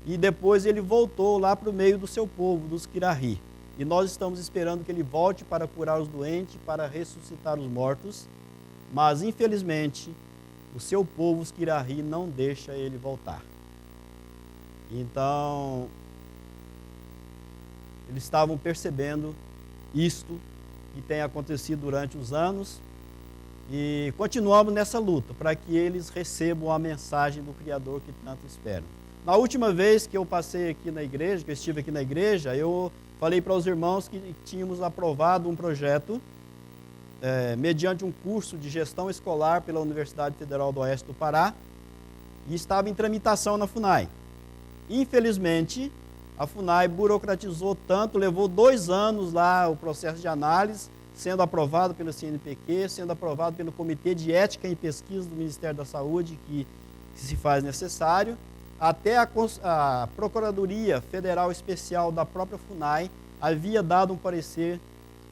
e depois ele voltou lá para o meio do seu povo, dos Quirahi. E nós estamos esperando que ele volte para curar os doentes, para ressuscitar os mortos, mas infelizmente o seu povo, os Quirahi, não deixa ele voltar. Então, eles estavam percebendo isto que tem acontecido durante os anos e continuamos nessa luta para que eles recebam a mensagem do Criador que tanto esperam. Na última vez que eu passei aqui na igreja, que eu estive aqui na igreja, eu falei para os irmãos que tínhamos aprovado um projeto mediante um curso de gestão escolar pela Universidade Federal do Oeste do Pará e estava em tramitação na FUNAI. Infelizmente, a FUNAI burocratizou tanto, levou 2 anos lá o processo de análise, sendo aprovado pelo CNPq, sendo aprovado pelo Comitê de Ética e Pesquisa do Ministério da Saúde, que se faz necessário, até a Procuradoria Federal Especial da própria FUNAI havia dado um parecer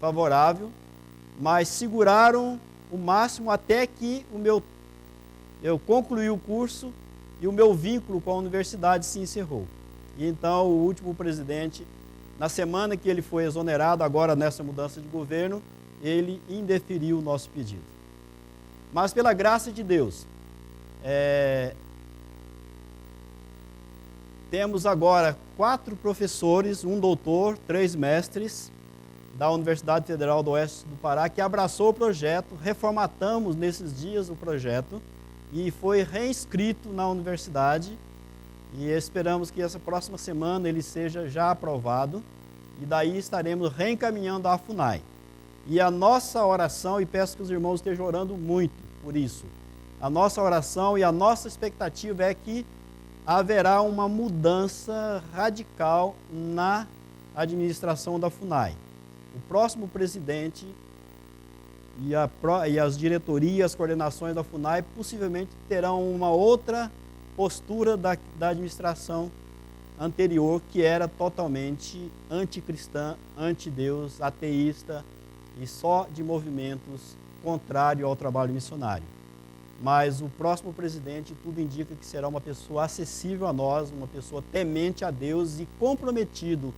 favorável, mas seguraram o máximo até que eu concluí o curso e o meu vínculo com a universidade se encerrou. E então o último presidente, na semana que ele foi exonerado, agora nessa mudança de governo, ele indeferiu o nosso pedido. Mas pela graça de Deus, temos agora 4 professores, um doutor, 3 mestres da Universidade Federal do Oeste do Pará, que abraçou o projeto, reformatamos nesses dias o projeto e foi reinscrito na universidade e esperamos que essa próxima semana ele seja já aprovado e daí estaremos reencaminhando à FUNAI. E a nossa oração, e peço que os irmãos estejam orando muito por isso, a nossa oração e a nossa expectativa é que haverá uma mudança radical na administração da FUNAI. O próximo presidente e as diretorias, as coordenações da FUNAI possivelmente terão uma outra postura da administração anterior, que era totalmente anticristã, anti-Deus, ateísta e só de movimentos contrários ao trabalho missionário. Mas o próximo presidente, tudo indica que será uma pessoa acessível a nós, uma pessoa temente a Deus e comprometido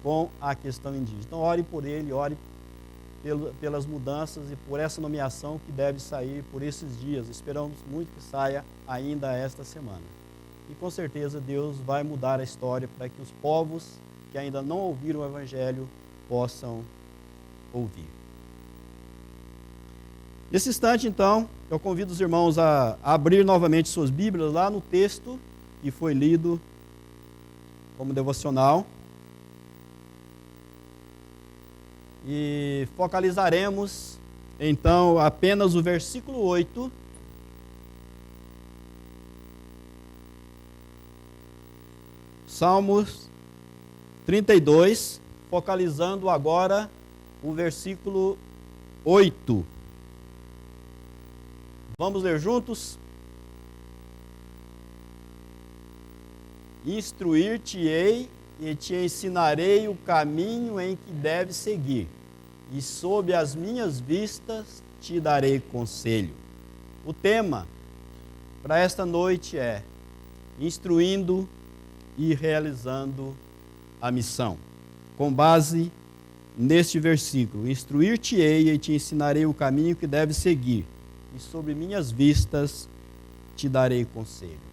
com a questão indígena. Então ore por ele, ore pelas mudanças e por essa nomeação que deve sair por esses dias. Esperamos muito que saia ainda esta semana. E com certeza Deus vai mudar a história para que os povos que ainda não ouviram o Evangelho possam ouvir. Nesse instante, então, eu convido os irmãos a abrir novamente suas Bíblias lá no texto que foi lido como devocional. E focalizaremos, então, apenas o versículo 8. Salmos 32, focalizando agora o versículo 8. Vamos ler juntos? Instruir-te-ei e te ensinarei o caminho em que deves seguir, e sob as minhas vistas te darei conselho. O tema para esta noite é instruindo e realizando a missão. Com base neste versículo, instruir-te-ei e te ensinarei o caminho que deves seguir, e sobre minhas vistas te darei conselho.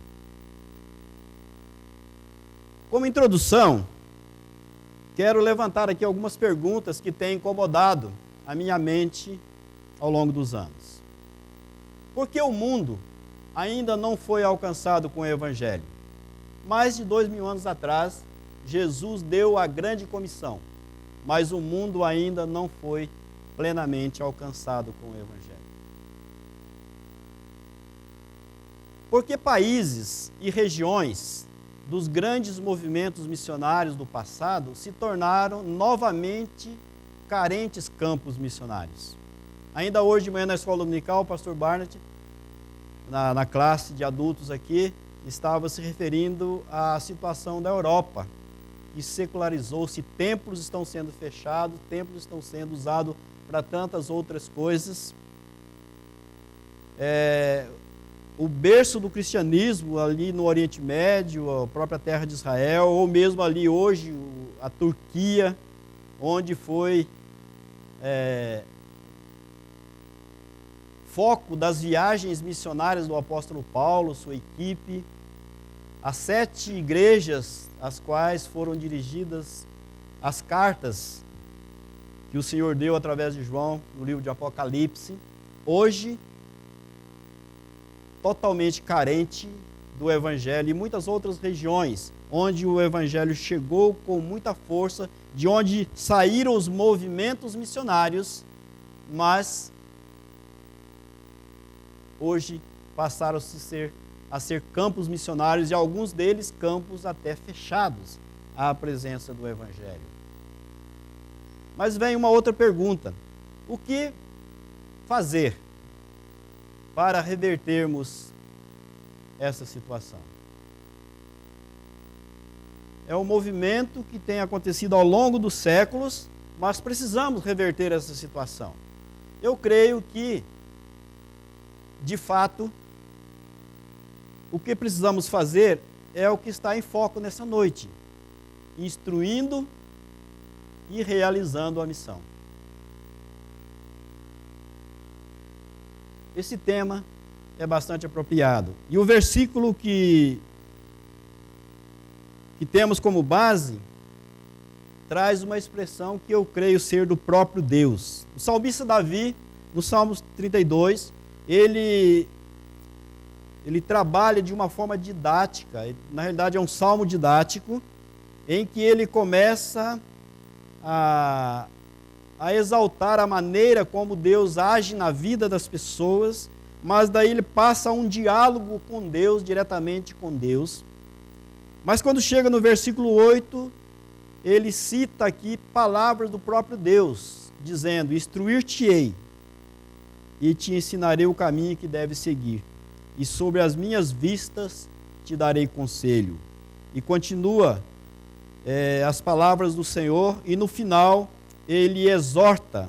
Como introdução, quero levantar aqui algumas perguntas que têm incomodado a minha mente ao longo dos anos. Por que o mundo ainda não foi alcançado com o Evangelho? Mais de 2000 anos atrás, Jesus deu a grande comissão, mas o mundo ainda não foi plenamente alcançado com o Evangelho. Porque países e regiões dos grandes movimentos missionários do passado se tornaram novamente carentes campos missionários. Ainda hoje de manhã na escola dominical, o pastor Barnett, na classe de adultos aqui, estava se referindo à situação da Europa, que secularizou-se, templos estão sendo fechados, templos estão sendo usados para tantas outras coisas. O berço do cristianismo ali no Oriente Médio, a própria terra de Israel, ou mesmo ali hoje a Turquia, onde foi foco das viagens missionárias do apóstolo Paulo, sua equipe, as 7 igrejas às quais foram dirigidas as cartas que o Senhor deu através de João no livro de Apocalipse, hoje totalmente carente do Evangelho, e muitas outras regiões onde o Evangelho chegou com muita força, de onde saíram os movimentos missionários, mas hoje passaram a ser campos missionários, e alguns deles campos até fechados à presença do Evangelho. Mas vem uma outra pergunta: o que fazer para revertermos essa situação? É um movimento que tem acontecido ao longo dos séculos, mas precisamos reverter essa situação. Eu creio que, de fato, o que precisamos fazer é o que está em foco nessa noite: instruindo e realizando a missão. Esse tema é bastante apropriado. E o versículo que temos como base traz uma expressão que eu creio ser do próprio Deus. O salmista Davi, no Salmos 32, ele trabalha de uma forma didática. Na realidade é um salmo didático, em que ele começa a exaltar a maneira como Deus age na vida das pessoas, mas daí ele passa um diálogo com Deus, diretamente com Deus. Mas quando chega no versículo 8, ele cita aqui palavras do próprio Deus, dizendo: instruir-te-ei e te ensinarei o caminho que deves seguir, e sobre as minhas vistas te darei conselho. E continua as palavras do Senhor, e no final ele exorta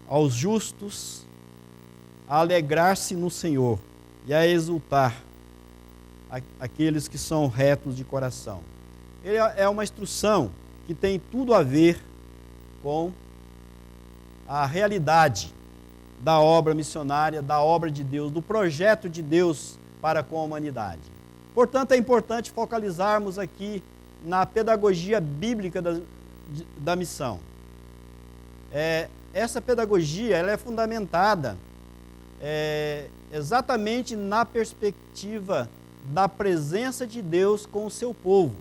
aos justos a alegrar-se no Senhor e a exultar aqueles que são retos de coração. Ele é uma instrução que tem tudo a ver com a realidade da obra missionária, da obra de Deus, do projeto de Deus para com a humanidade. Portanto, é importante focalizarmos aqui na pedagogia bíblica da missão. Essa pedagogia ela é fundamentada exatamente na perspectiva da presença de Deus com o seu povo.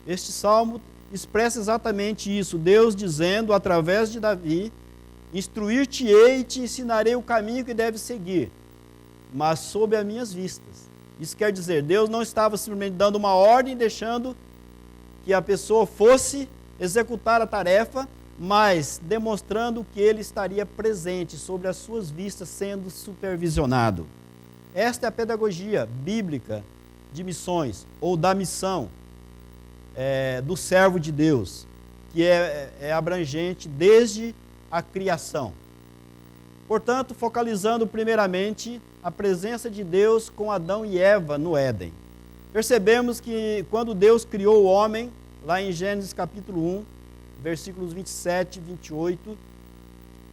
Este salmo expressa exatamente isso, Deus dizendo através de Davi: instruir-te-ei e te ensinarei o caminho que deve seguir, mas sob as minhas vistas. Isso quer dizer, Deus não estava simplesmente dando uma ordem, deixando que a pessoa fosse executar a tarefa, mas demonstrando que ele estaria presente sobre as suas vistas, sendo supervisionado. Esta é a pedagogia bíblica de missões, ou da missão do servo de Deus, que é abrangente desde a criação. Portanto, focalizando primeiramente a presença de Deus com Adão e Eva no Éden. Percebemos que quando Deus criou o homem, lá em Gênesis capítulo 1, versículos 27 e 28,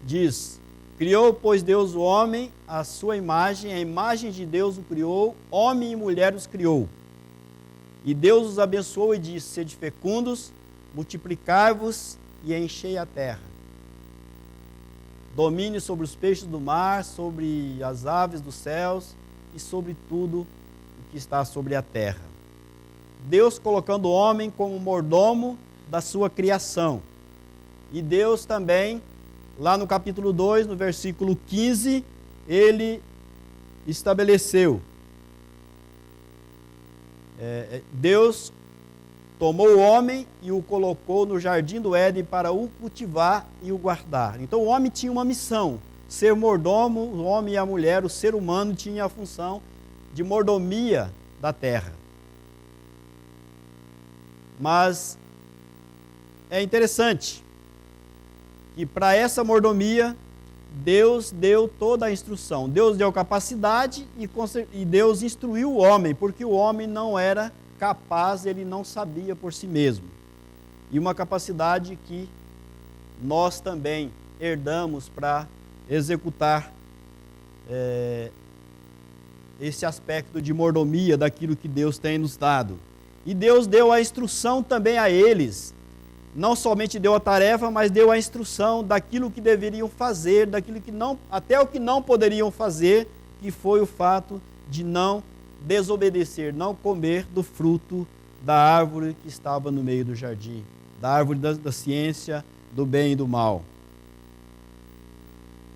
diz: criou, pois, Deus o homem, à sua imagem, a imagem de Deus o criou, homem e mulher os criou. E Deus os abençoou e disse: sede fecundos, multiplicai-vos e enchei a terra. Domine sobre os peixes do mar, sobre as aves dos céus e sobre tudo o que está sobre a terra. Deus colocando o homem como mordomo da sua criação. E Deus também, lá no capítulo 2, no versículo 15, ele estabeleceu. Deus tomou o homem e o colocou no jardim do Éden para o cultivar e o guardar. Então o homem tinha uma missão, ser mordomo, o homem e a mulher, o ser humano tinha a função de mordomia da terra. Mas é interessante que para essa mordomia, Deus deu toda a instrução. Deus deu capacidade e Deus instruiu o homem, porque o homem não era capaz, ele não sabia por si mesmo. E uma capacidade que nós também herdamos para executar esse aspecto de mordomia daquilo que Deus tem nos dado. E Deus deu a instrução também a eles. Não somente deu a tarefa, mas deu a instrução daquilo que deveriam fazer, daquilo que não, até o que não poderiam fazer, que foi o fato de não desobedecer, não comer do fruto da árvore que estava no meio do jardim, da árvore da ciência, do bem e do mal.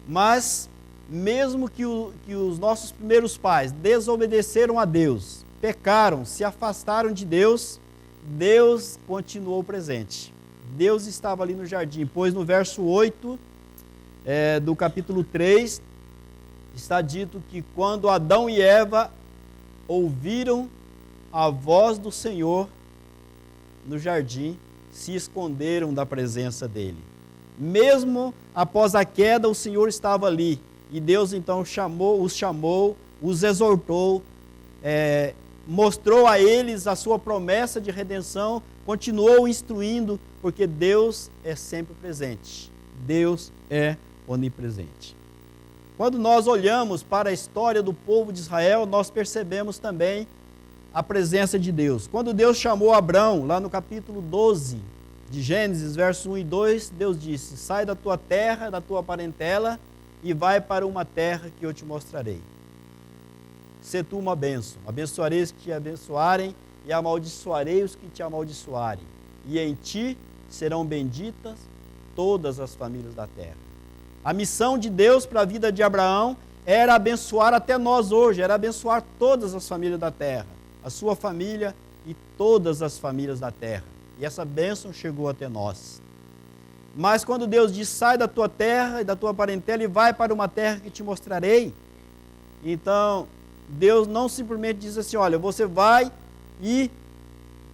Mas, mesmo que os nossos primeiros pais desobedeceram a Deus, pecaram, se afastaram de Deus, Deus continuou presente. Deus estava ali no jardim, pois no verso 8 do capítulo 3, está dito que quando Adão e Eva ouviram a voz do Senhor no jardim, se esconderam da presença dele. Mesmo após a queda, o Senhor estava ali, e Deus então os chamou, os exortou, mostrou a eles a sua promessa de redenção, continuou instruindo, porque Deus é sempre presente. Deus é onipresente. Quando nós olhamos para a história do povo de Israel, nós percebemos também a presença de Deus. Quando Deus chamou Abrão, lá no capítulo 12 de Gênesis, versos 1 e 2, Deus disse: sai da tua terra, da tua parentela, e vai para uma terra que eu te mostrarei. Sê tu uma bênção, abençoarei os que te abençoarem, e amaldiçoarei os que te amaldiçoarem. E em ti serão benditas todas as famílias da terra. A missão de Deus para a vida de Abraão era abençoar até nós hoje, era abençoar todas as famílias da terra, a sua família e todas as famílias da terra. E essa bênção chegou até nós. Mas quando Deus diz, sai da tua terra e da tua parentela e vai para uma terra que te mostrarei. Então, Deus não simplesmente diz assim, olha, você vai e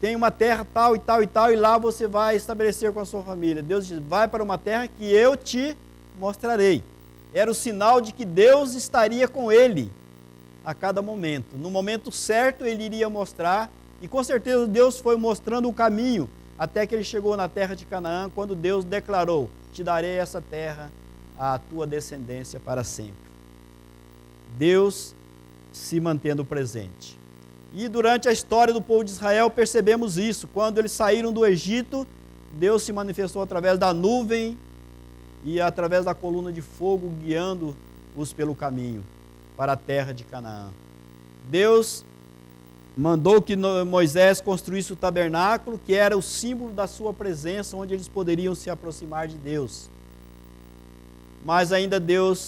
tem uma terra tal e tal e tal, e lá você vai estabelecer com a sua família. Deus diz, vai para uma terra que eu te mostrarei. Era o sinal de que Deus estaria com ele a cada momento. No momento certo ele iria mostrar, e com certeza Deus foi mostrando o caminho até que ele chegou na terra de Canaã, quando Deus declarou, te darei essa terra à tua descendência para sempre. Deus se mantendo presente. E durante a história do povo de Israel percebemos isso. Quando eles saíram do Egito, Deus se manifestou através da nuvem e através da coluna de fogo, guiando-os pelo caminho para a terra de Canaã. Deus mandou que Moisés construísse o tabernáculo, que era o símbolo da sua presença, onde eles poderiam se aproximar de Deus. Mas ainda Deus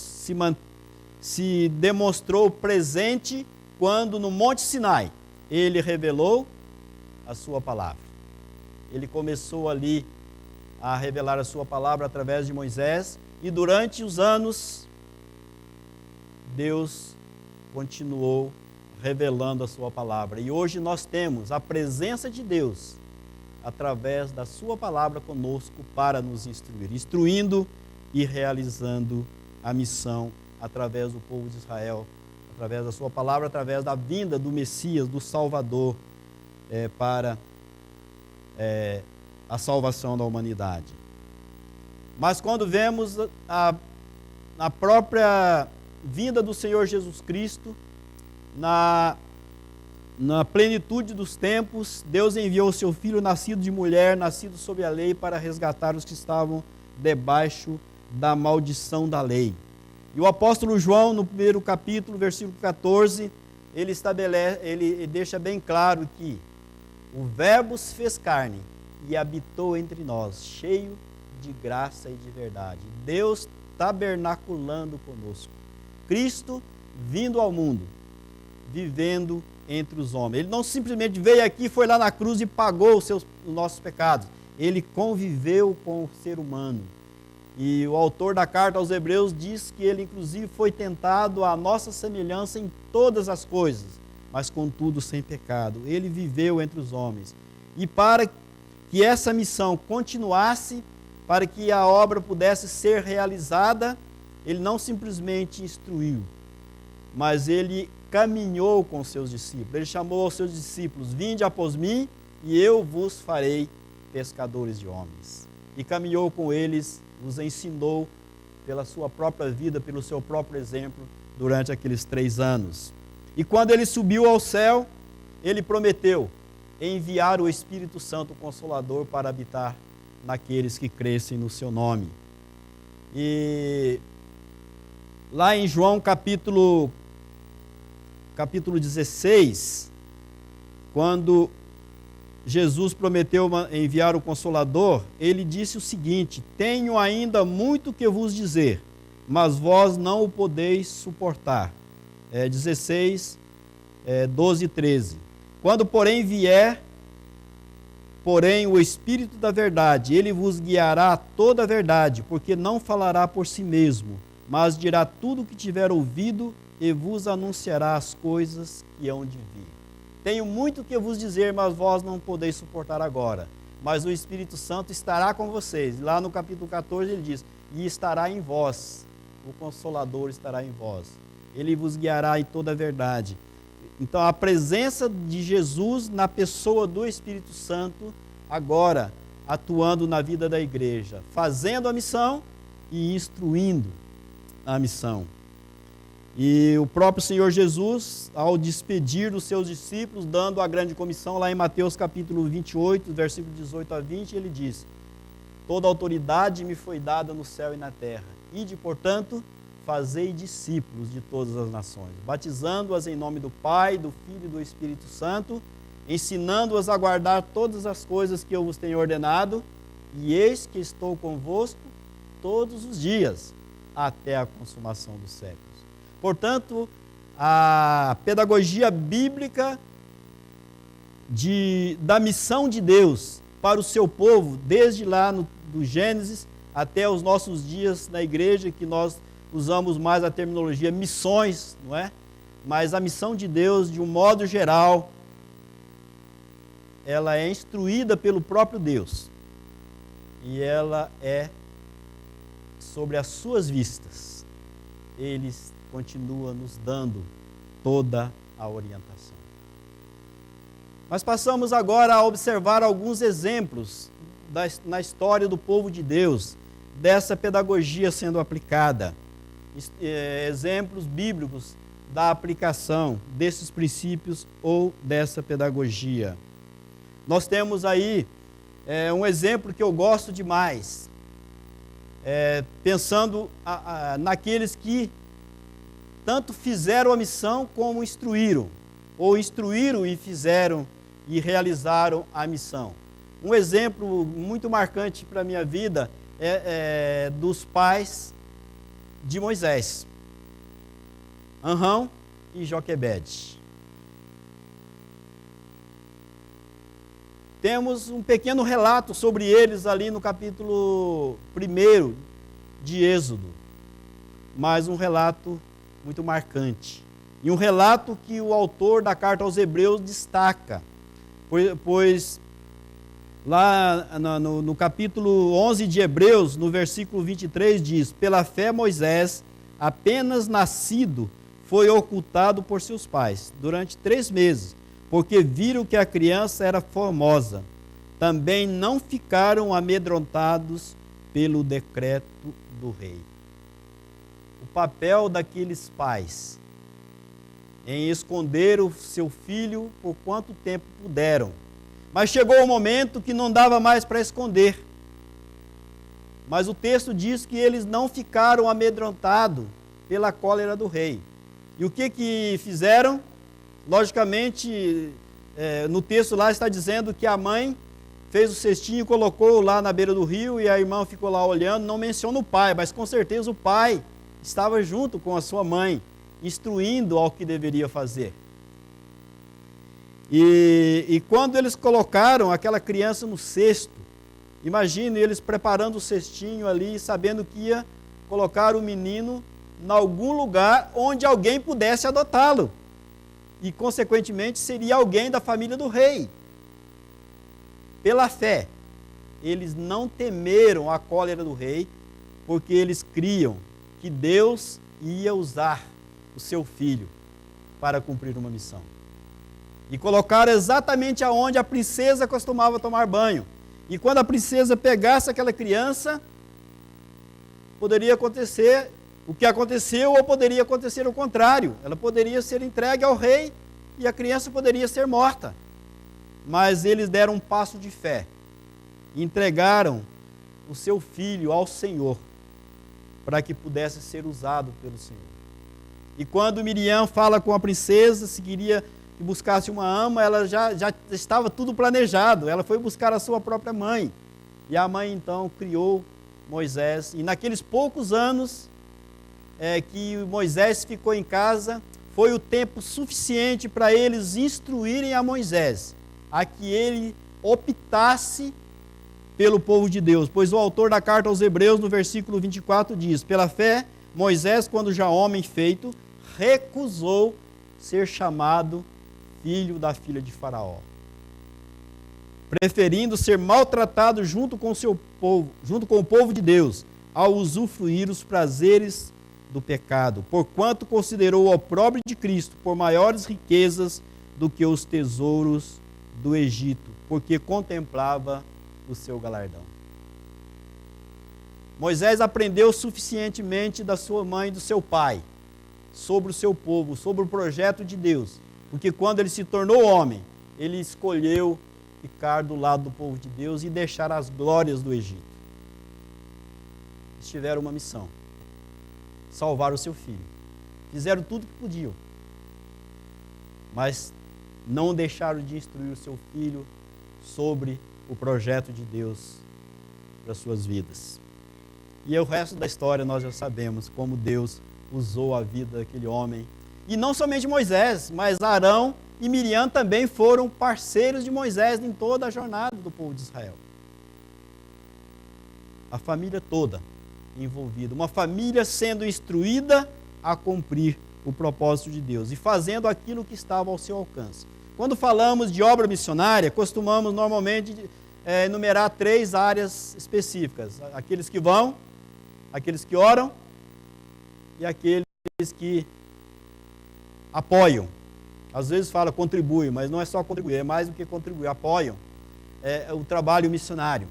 se demonstrou presente quando no Monte Sinai ele revelou a sua palavra. Ele começou ali a revelar a sua palavra através de Moisés, e durante os anos Deus continuou revelando a sua palavra. E hoje nós temos a presença de Deus através da sua palavra conosco para nos instruir, instruindo e realizando a missão através do povo de Israel, através da sua palavra, através da vinda do Messias, do Salvador, para a salvação da humanidade. Mas quando vemos a própria vinda do Senhor Jesus Cristo, na plenitude dos tempos, Deus enviou o seu Filho nascido de mulher, nascido sob a lei, para resgatar os que estavam debaixo da maldição da lei. E o apóstolo João, no primeiro capítulo, versículo 14, ele deixa bem claro que o Verbo se fez carne e habitou entre nós, cheio de graça e de verdade. Deus tabernaculando conosco. Cristo vindo ao mundo, vivendo entre os homens. Ele não simplesmente veio aqui, foi lá na cruz e pagou os nossos pecados. Ele conviveu com o ser humano. E o autor da carta aos Hebreus diz que ele inclusive foi tentado à nossa semelhança em todas as coisas, mas contudo sem pecado. Ele viveu entre os homens. E para que essa missão continuasse, para que a obra pudesse ser realizada, ele não simplesmente instruiu, mas ele caminhou com seus discípulos. Ele chamou aos seus discípulos, vinde após mim e eu vos farei pescadores de homens. E caminhou com eles, os ensinou pela sua própria vida, pelo seu próprio exemplo, durante aqueles 3 anos. E quando ele subiu ao céu, ele prometeu enviar o Espírito Santo, o Consolador, para habitar naqueles que crescem no seu nome. E lá em João capítulo 16, quando Jesus prometeu enviar o Consolador, ele disse o seguinte: tenho ainda muito que vos dizer, mas vós não o podeis suportar. 16, 12 e 13. Quando, porém, vier, o Espírito da verdade, ele vos guiará a toda a verdade, porque não falará por si mesmo, mas dirá tudo o que tiver ouvido e vos anunciará as coisas que hão de vir. Tenho muito que vos dizer, mas vós não podeis suportar agora. Mas o Espírito Santo estará com vocês. Lá no capítulo 14 ele diz, e estará em vós, o Consolador estará em vós. Ele vos guiará em toda a verdade. Então a presença de Jesus na pessoa do Espírito Santo, agora atuando na vida da igreja, fazendo a missão e instruindo a missão. E o próprio Senhor Jesus, ao despedir dos seus discípulos, dando a grande comissão, lá em Mateus capítulo 28, versículo 18 a 20, ele diz, toda autoridade me foi dada no céu e na terra. Ide, portanto, fazei discípulos de todas as nações, batizando-as em nome do Pai, do Filho e do Espírito Santo, ensinando-as a guardar todas as coisas que eu vos tenho ordenado, e eis que estou convosco todos os dias, até a consumação dos séculos. Portanto, a pedagogia bíblica da missão de Deus para o seu povo, desde lá do Gênesis até os nossos dias na igreja, que nós usamos mais a terminologia missões, não é? Mas a missão de Deus, de um modo geral, ela é instruída pelo próprio Deus. E ela é sobre as suas vistas. Ele continua nos dando toda a orientação. Nós passamos agora a observar alguns exemplos na história do povo de Deus, dessa pedagogia sendo aplicada. Exemplos bíblicos da aplicação desses princípios ou dessa pedagogia. Nós temos aí um exemplo que eu gosto demais, pensando naqueles que tanto fizeram a missão como instruíram, ou instruíram e fizeram e realizaram a missão. Um exemplo muito marcante para a minha vida é dos pais de Moisés, Amrão e Joquebede. Temos um pequeno relato sobre eles ali no capítulo 1 de Êxodo, mas um relato muito marcante. E um relato que o autor da carta aos Hebreus destaca, pois lá no capítulo 11 de Hebreus, no versículo 23, diz: pela fé Moisés, apenas nascido, foi ocultado por seus pais durante 3 meses, porque viram que a criança era formosa. Também não ficaram amedrontados pelo decreto do rei. O papel daqueles pais em esconder o seu filho por quanto tempo puderam. Mas chegou o momento que não dava mais para esconder. Mas o texto diz que eles não ficaram amedrontados pela cólera do rei. E o que fizeram? Logicamente, no texto lá está dizendo que a mãe fez o cestinho e colocou lá na beira do rio, e a irmã ficou lá olhando. Não menciona o pai, mas com certeza o pai estava junto com a sua mãe, instruindo ao que deveria fazer. E quando eles colocaram aquela criança no cesto, imagine eles preparando o cestinho ali, sabendo que ia colocar o menino em algum lugar onde alguém pudesse adotá-lo. E, consequentemente, seria alguém da família do rei. Pela fé, eles não temeram a cólera do rei, porque eles criam que Deus ia usar o seu filho para cumprir uma missão. E colocaram exatamente aonde a princesa costumava tomar banho. E quando a princesa pegasse aquela criança, poderia acontecer o que aconteceu, ou poderia acontecer o contrário. Ela poderia ser entregue ao rei e a criança poderia ser morta. Mas eles deram um passo de fé e entregaram o seu filho ao Senhor, para que pudesse ser usado pelo Senhor. E quando Miriam fala com a princesa, se queria que buscasse uma ama, ela já estava tudo planejado. Ela foi buscar a sua própria mãe. E a mãe então criou Moisés. E naqueles poucos anos que Moisés ficou em casa, foi o tempo suficiente para eles instruírem a Moisés, a que ele optasse pelo povo de Deus. Pois o autor da carta aos Hebreus, no versículo 24, diz: pela fé, Moisés, quando já homem feito, recusou ser chamado filho da filha de Faraó, preferindo ser maltratado junto com o povo de Deus, ao usufruir os prazeres do pecado, porquanto considerou o opróbrio de Cristo por maiores riquezas do que os tesouros do Egito, porque contemplava o seu galardão. Moisés aprendeu suficientemente da sua mãe e do seu pai sobre o seu povo, sobre o projeto de Deus, porque quando ele se tornou homem, ele escolheu ficar do lado do povo de Deus e deixar as glórias do Egito. Eles tiveram uma missão: salvar o seu filho. Fizeram tudo que podiam, mas não deixaram de instruir o seu filho sobre o projeto de Deus para suas vidas. E o resto da história nós já sabemos como Deus usou a vida daquele homem. E não somente Moisés, mas Arão e Miriam também foram parceiros de Moisés em toda a jornada do povo de Israel. A família toda envolvida, uma família sendo instruída a cumprir o propósito de Deus e fazendo aquilo que estava ao seu alcance. Quando falamos de obra missionária, costumamos normalmente enumerar 3 áreas específicas: aqueles que vão, aqueles que oram e aqueles que apoiam. Às vezes fala contribui, mas não é só contribuir, é mais do que contribuir, apoiam o trabalho missionário.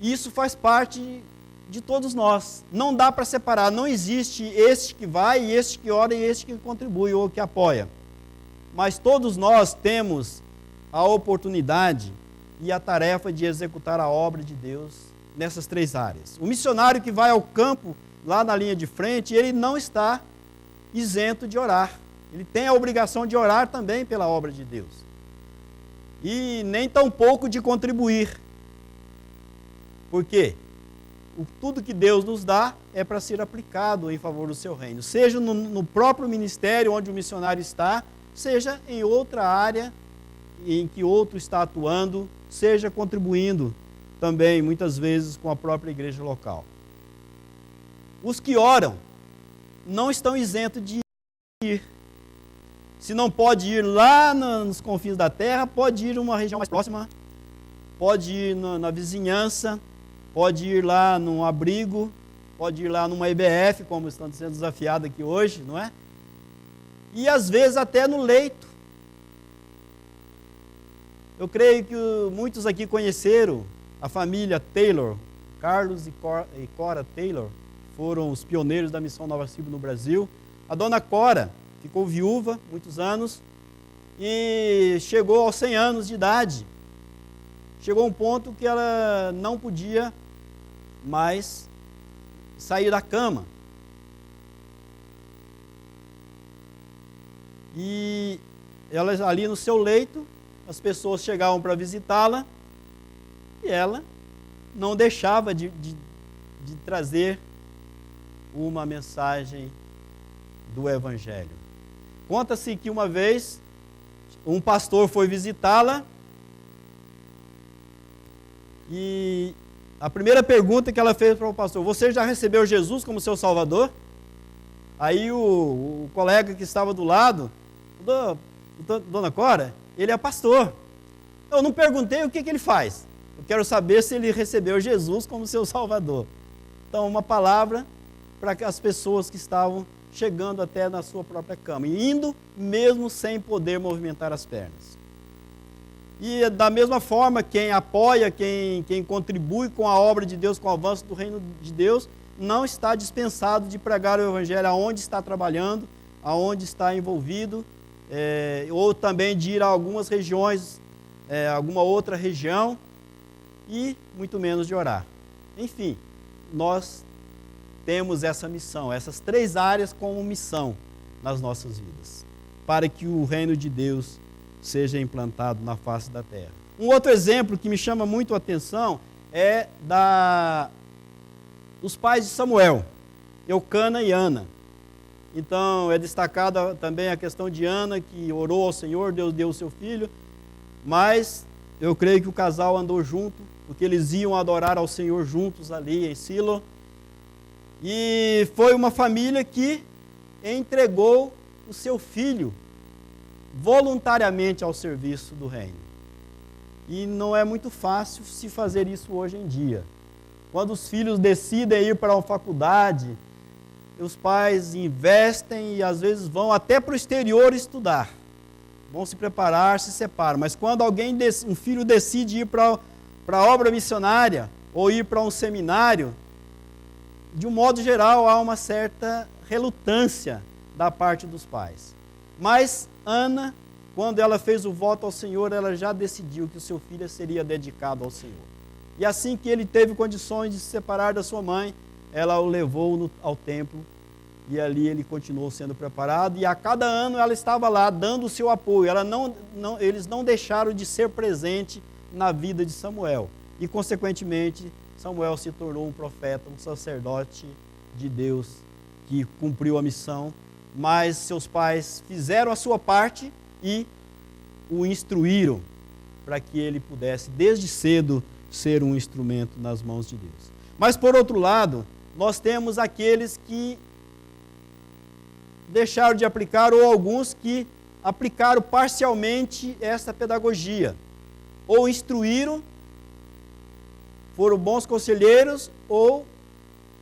Isso faz parte de todos nós. Não dá para separar, não existe este que vai, e este que ora, e este que contribui ou que apoia. Mas todos nós temos a oportunidade e a tarefa de executar a obra de Deus nessas 3 áreas. O missionário que vai ao campo, lá na linha de frente, ele não está isento de orar. Ele tem a obrigação de orar também pela obra de Deus. E nem tampouco de contribuir. Por quê? Tudo que Deus nos dá é para ser aplicado em favor do seu reino. Seja no próprio ministério onde o missionário está, seja em outra área em que outro está atuando, seja contribuindo também, muitas vezes, com a própria igreja local. Os que oram não estão isentos de ir. Se não pode ir lá nos confins da terra, pode ir em uma região mais próxima, pode ir na vizinhança, pode ir lá num abrigo, pode ir lá numa IBF, como estão sendo desafiados aqui hoje, não é? E às vezes até no leito. Eu creio que muitos aqui conheceram a família Taylor. Carlos e Cora Taylor foram os pioneiros da missão Nova Cibo no Brasil. A dona Cora ficou viúva muitos anos e chegou aos 100 anos de idade. Chegou um ponto que ela não podia mais sair da cama. E ela ali no seu leito, as pessoas chegavam para visitá-la e ela não deixava de trazer uma mensagem do Evangelho. Conta-se que uma vez um pastor foi visitá-la e a primeira pergunta que ela fez para o pastor: você já recebeu Jesus como seu Salvador? Aí o colega que estava do lado: Dona Cora, ele é pastor. Eu não perguntei o que ele faz. Eu quero saber se ele recebeu Jesus como seu Salvador. Então, uma palavra para as pessoas que estavam chegando até na sua própria cama, e indo mesmo sem poder movimentar as pernas. E da mesma forma, quem apoia, quem contribui com a obra de Deus, com o avanço do reino de Deus, não está dispensado de pregar o Evangelho aonde está trabalhando, aonde está envolvido, ou também de ir a algumas regiões, alguma outra região, e muito menos de orar. Enfim, nós temos essa missão, essas 3 áreas como missão nas nossas vidas, para que o reino de Deus seja implantado na face da terra. Um outro exemplo que me chama muito a atenção é dos pais de Samuel, Eucana e Ana. Então é destacada também a questão de Ana, que orou ao Senhor, Deus deu o seu filho, mas eu creio que o casal andou junto, porque eles iam adorar ao Senhor juntos ali em Silo. E foi uma família que entregou o seu filho voluntariamente ao serviço do reino. E não é muito fácil se fazer isso hoje em dia. Quando os filhos decidem ir para uma faculdade, os pais investem e às vezes vão até para o exterior estudar. Vão se preparar, se separam. Mas quando um filho decide ir para a obra missionária ou ir para um seminário, de um modo geral há uma certa relutância da parte dos pais. Mas Ana, quando ela fez o voto ao Senhor, ela já decidiu que o seu filho seria dedicado ao Senhor. E assim que ele teve condições de se separar da sua mãe, ela o levou ao templo e ali ele continuou sendo preparado. E a cada ano ela estava lá dando o seu apoio. Eles não deixaram de ser presente na vida de Samuel. E, consequentemente, Samuel se tornou um profeta, um sacerdote de Deus que cumpriu a missão mas seus pais fizeram a sua parte e o instruíram para que ele pudesse, desde cedo, ser um instrumento nas mãos de Deus. Mas, por outro lado, nós temos aqueles que deixaram de aplicar, ou alguns que aplicaram parcialmente essa pedagogia, ou instruíram, foram bons conselheiros, ou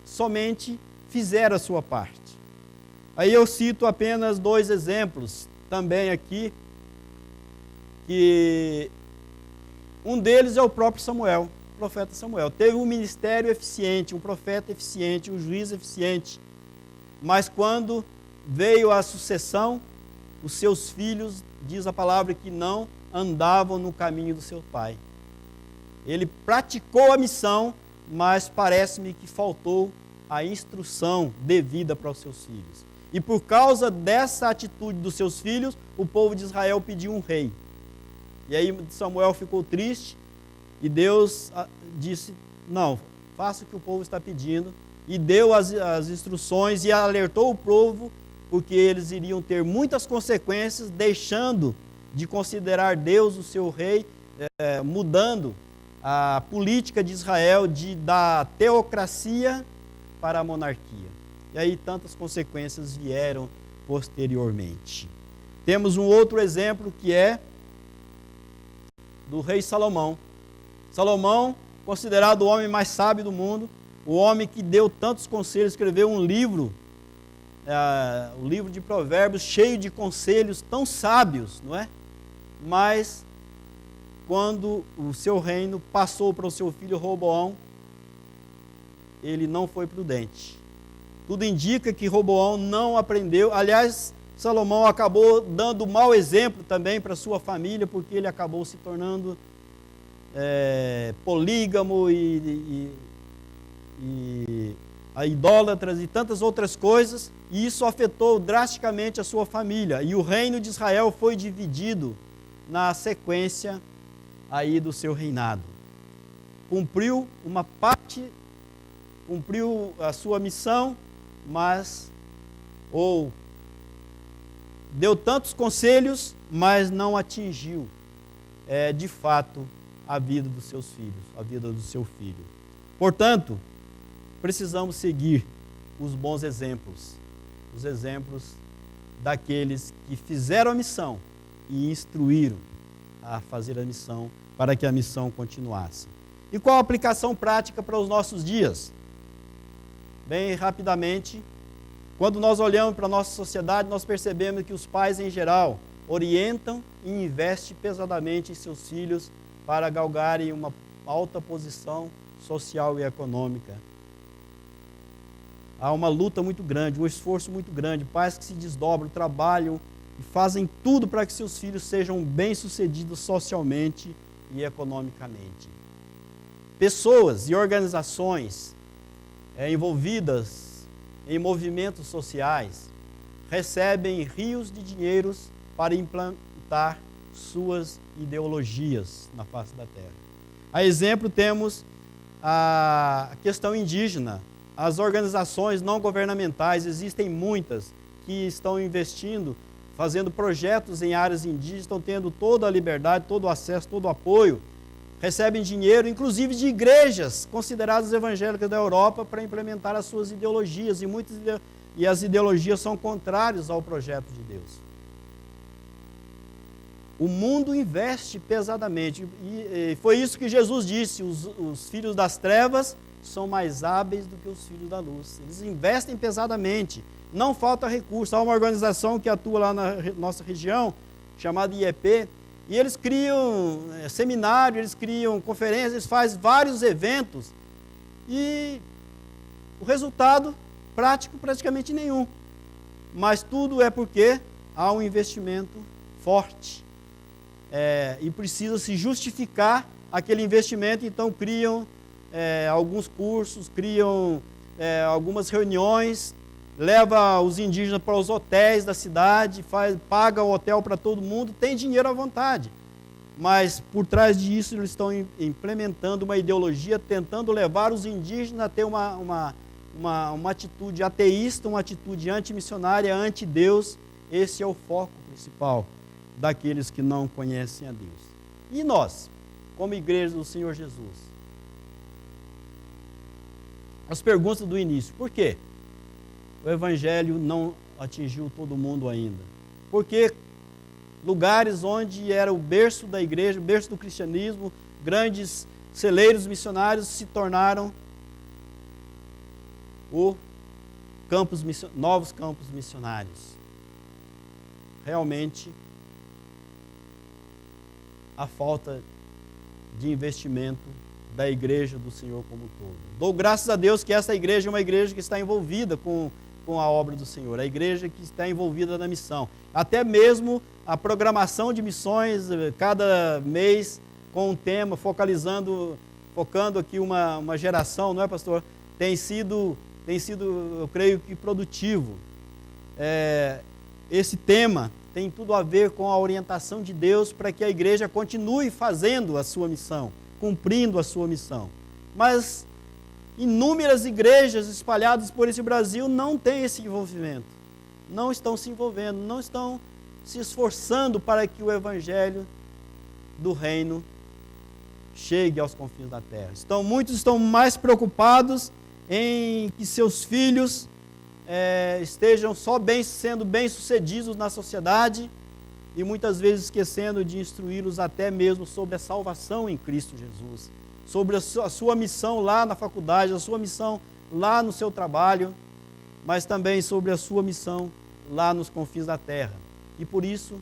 somente fizeram a sua parte. Aí eu cito apenas 2 exemplos também aqui, que um deles é o próprio Samuel, o profeta Samuel. Teve um ministério eficiente, um profeta eficiente, um juiz eficiente, mas quando veio a sucessão, os seus filhos, diz a palavra, que não andavam no caminho do seu pai. Ele praticou a missão, mas parece-me que faltou a instrução devida para os seus filhos. E por causa dessa atitude dos seus filhos, o povo de Israel pediu um rei. E aí Samuel ficou triste e Deus disse, não, faça o que o povo está pedindo. E deu as instruções e alertou o povo, porque eles iriam ter muitas consequências, deixando de considerar Deus o seu rei, mudando a política de Israel da teocracia para a monarquia. E aí tantas consequências vieram posteriormente. Temos um outro exemplo que é do rei Salomão. Salomão, considerado o homem mais sábio do mundo, o homem que deu tantos conselhos, escreveu um livro, o livro de Provérbios, cheio de conselhos tão sábios, não é? Mas, quando o seu reino passou para o seu filho Roboão, ele não foi prudente. Tudo indica que Roboão não aprendeu. Aliás, Salomão acabou dando mau exemplo também para sua família, porque ele acabou se tornando polígamo e idólatras e tantas outras coisas, e isso afetou drasticamente a sua família. E o reino de Israel foi dividido na sequência aí do seu reinado. Cumpriu uma parte, cumpriu a sua missão, mas deu tantos conselhos, mas não atingiu de fato a vida dos seus filhos, a vida do seu filho. Portanto, precisamos seguir os bons exemplos, os exemplos daqueles que fizeram a missão e instruíram a fazer a missão para que a missão continuasse. E qual a aplicação prática para os nossos dias? Bem rapidamente, quando nós olhamos para a nossa sociedade, nós percebemos que os pais, em geral, orientam e investem pesadamente em seus filhos para galgarem uma alta posição social e econômica. Há uma luta muito grande, um esforço muito grande, pais que se desdobram, trabalham e fazem tudo para que seus filhos sejam bem-sucedidos socialmente e economicamente. Pessoas e organizações envolvidas em movimentos sociais recebem rios de dinheiros para implantar suas ideologias na face da terra. A exemplo, temos a questão indígena. As organizações não governamentais, existem muitas que estão investindo, fazendo projetos em áreas indígenas, estão tendo toda a liberdade, todo o acesso, todo o apoio, recebem dinheiro, inclusive de igrejas consideradas evangélicas da Europa, para implementar as suas ideologias, e as ideologias são contrárias ao projeto de Deus. O mundo investe pesadamente, e foi isso que Jesus disse, os filhos das trevas são mais hábeis do que os filhos da luz. Eles investem pesadamente, não falta recurso. Há uma organização que atua lá na nossa região, chamada IEP, e eles criam seminário, eles criam conferências, eles fazem vários eventos, e o resultado prático praticamente nenhum. Mas tudo é porque há um investimento forte. E precisa se justificar aquele investimento, então criam alguns cursos, criam algumas reuniões, leva os indígenas para os hotéis da cidade, paga o hotel para todo mundo, tem dinheiro à vontade. Mas por trás disso eles estão implementando uma ideologia, tentando levar os indígenas a ter uma uma atitude ateísta, uma atitude antimissionária, anti-Deus. Esse é o foco principal daqueles que não conhecem a Deus. E nós, como igreja do Senhor Jesus? As perguntas do início. Por quê o Evangelho não atingiu todo mundo ainda? Por que lugares onde era o berço da igreja, o berço do cristianismo, grandes celeiros missionários se tornaram novos campos missionários? Realmente, a falta de investimento da igreja do Senhor como um todo. Dou graças a Deus que essa igreja é uma igreja que está envolvida com a obra do Senhor, a igreja que está envolvida na missão. Até mesmo a programação de missões, cada mês com um tema, focando aqui uma geração, não é, pastor? Tem sido, eu creio que produtivo. Esse tema tem tudo a ver com a orientação de Deus para que a igreja continue fazendo a sua missão, cumprindo a sua missão. Mas inúmeras igrejas espalhadas por esse Brasil não têm esse envolvimento, não estão se envolvendo, não estão se esforçando para que o evangelho do reino chegue aos confins da terra. Muitos estão mais preocupados em que seus filhos estejam sendo bem-sucedidos na sociedade e muitas vezes esquecendo de instruí-los até mesmo sobre a salvação em Cristo Jesus, sobre a sua missão lá na faculdade, a sua missão lá no seu trabalho, mas também sobre a sua missão lá nos confins da terra. E por isso,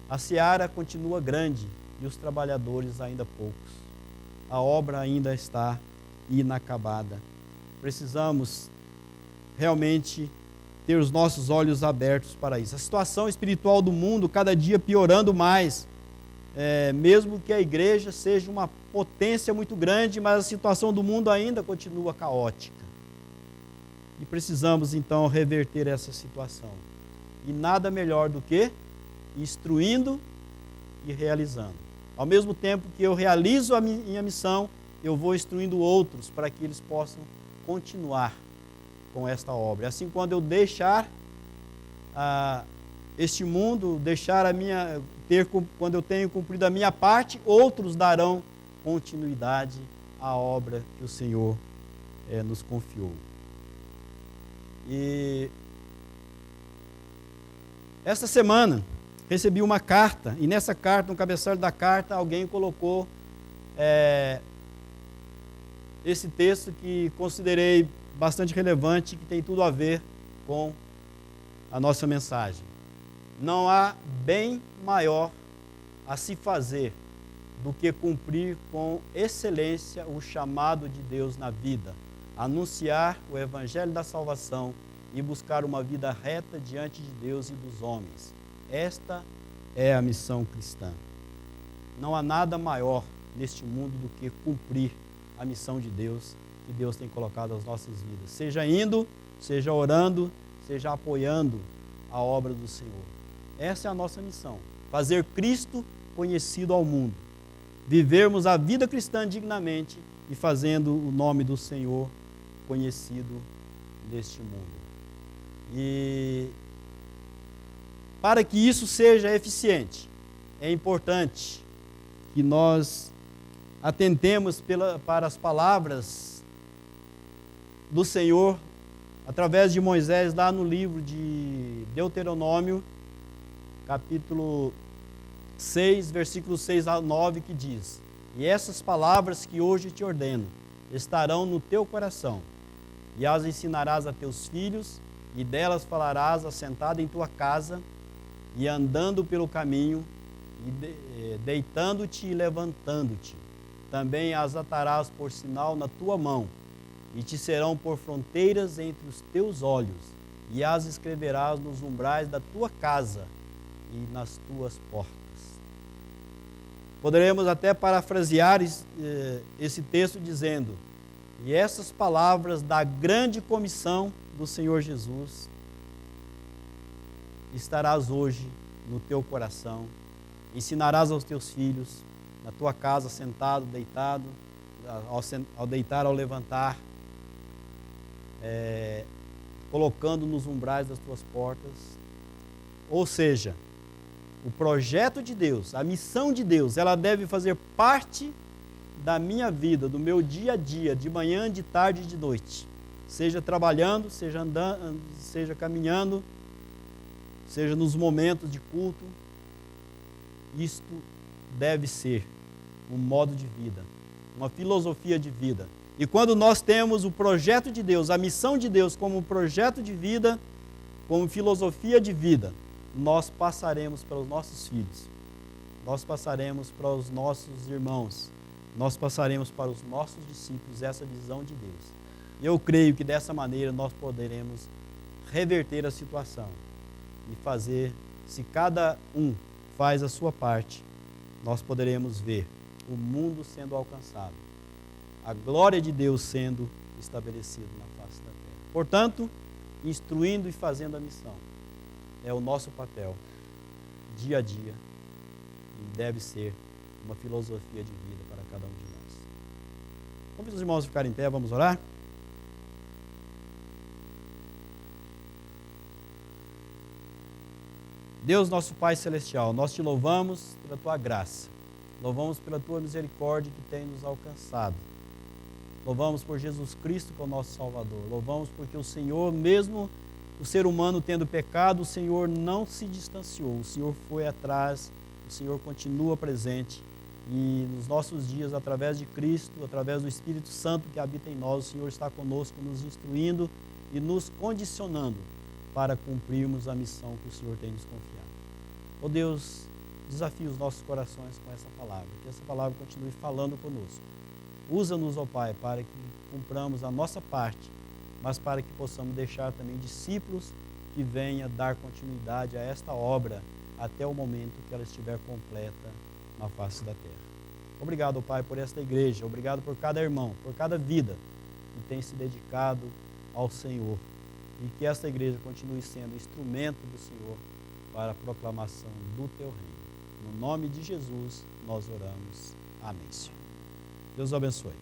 a seara continua grande e os trabalhadores ainda poucos. A obra ainda está inacabada. Precisamos realmente ter os nossos olhos abertos para isso. A situação espiritual do mundo cada dia piorando mais. Mesmo que a igreja seja uma potência muito grande, mas a situação do mundo ainda continua caótica. E precisamos então reverter essa situação. E nada melhor do que instruindo e realizando. Ao mesmo tempo que eu realizo a minha missão, eu vou instruindo outros para que eles possam continuar com esta obra. Assim, quando eu deixar este mundo, quando eu tenho cumprido a minha parte, outros darão continuidade à obra que o Senhor nos confiou. E esta semana recebi uma carta, e nessa carta, no cabeçalho da carta, alguém colocou esse texto que considerei bastante relevante, que tem tudo a ver com a nossa mensagem. Não há bem maior a se fazer do que cumprir com excelência o chamado de Deus na vida, anunciar o evangelho da salvação e buscar uma vida reta diante de Deus e dos homens. Esta é a missão cristã. Não há nada maior neste mundo do que cumprir a missão de Deus que Deus tem colocado nas nossas vidas. Seja indo, seja orando, seja apoiando a obra do Senhor. Essa é a nossa missão. Fazer Cristo conhecido ao mundo. Vivermos a vida cristã dignamente e fazendo o nome do Senhor conhecido neste mundo. E para que isso seja eficiente, é importante que nós atentemos para as palavras do Senhor através de Moisés lá no livro de Deuteronômio, capítulo 6, versículos 6 a 9, que diz: "E essas palavras que hoje te ordeno estarão no teu coração, e as ensinarás a teus filhos, e delas falarás assentado em tua casa, e andando pelo caminho, e deitando-te e levantando-te. Também as atarás por sinal na tua mão, e te serão por fronteiras entre os teus olhos, e as escreverás nos umbrais da tua casa e nas tuas portas." Poderemos até parafrasear esse texto dizendo: "E essas palavras da grande comissão do Senhor Jesus estarás hoje no teu coração, ensinarás aos teus filhos, na tua casa, sentado, deitado, ao deitar, ao levantar, colocando nos umbrais das tuas portas. Ou seja, o projeto de Deus, a missão de Deus, ela deve fazer parte da minha vida, do meu dia a dia, de manhã, de tarde e de noite. Seja trabalhando, seja andando, seja caminhando, seja nos momentos de culto. Isto deve ser um modo de vida, uma filosofia de vida. E quando nós temos o projeto de Deus, a missão de Deus como projeto de vida, como filosofia de vida, nós passaremos para os nossos filhos, nós passaremos para os nossos irmãos, nós passaremos para os nossos discípulos essa visão de Deus. E eu creio que dessa maneira nós poderemos reverter a situação e fazer, se cada um faz a sua parte, nós poderemos ver o mundo sendo alcançado, a glória de Deus sendo estabelecida na face da terra. Portanto, instruindo e fazendo a missão é o nosso papel, dia a dia, e deve ser uma filosofia de vida para cada um de nós. Convido os irmãos a ficarem em pé, vamos orar? Deus, nosso Pai Celestial, nós te louvamos pela tua graça, louvamos pela tua misericórdia que tem nos alcançado, louvamos por Jesus Cristo que é o nosso Salvador, louvamos porque o Senhor, mesmo o ser humano tendo pecado, o Senhor não se distanciou, o Senhor foi atrás, o Senhor continua presente e nos nossos dias, através de Cristo, através do Espírito Santo que habita em nós, o Senhor está conosco, nos instruindo e nos condicionando para cumprirmos a missão que o Senhor tem nos confiado. Ó Deus, desafie os nossos corações com essa palavra, que essa palavra continue falando conosco. Usa-nos, ó Pai, para que cumpramos a nossa parte, mas para que possamos deixar também discípulos que venham dar continuidade a esta obra até o momento que ela estiver completa na face da terra. Obrigado, ó Pai, por esta igreja, obrigado por cada irmão, por cada vida que tem se dedicado ao Senhor. E que esta igreja continue sendo instrumento do Senhor para a proclamação do Teu reino. No nome de Jesus, nós oramos. Amém, Senhor. Deus abençoe.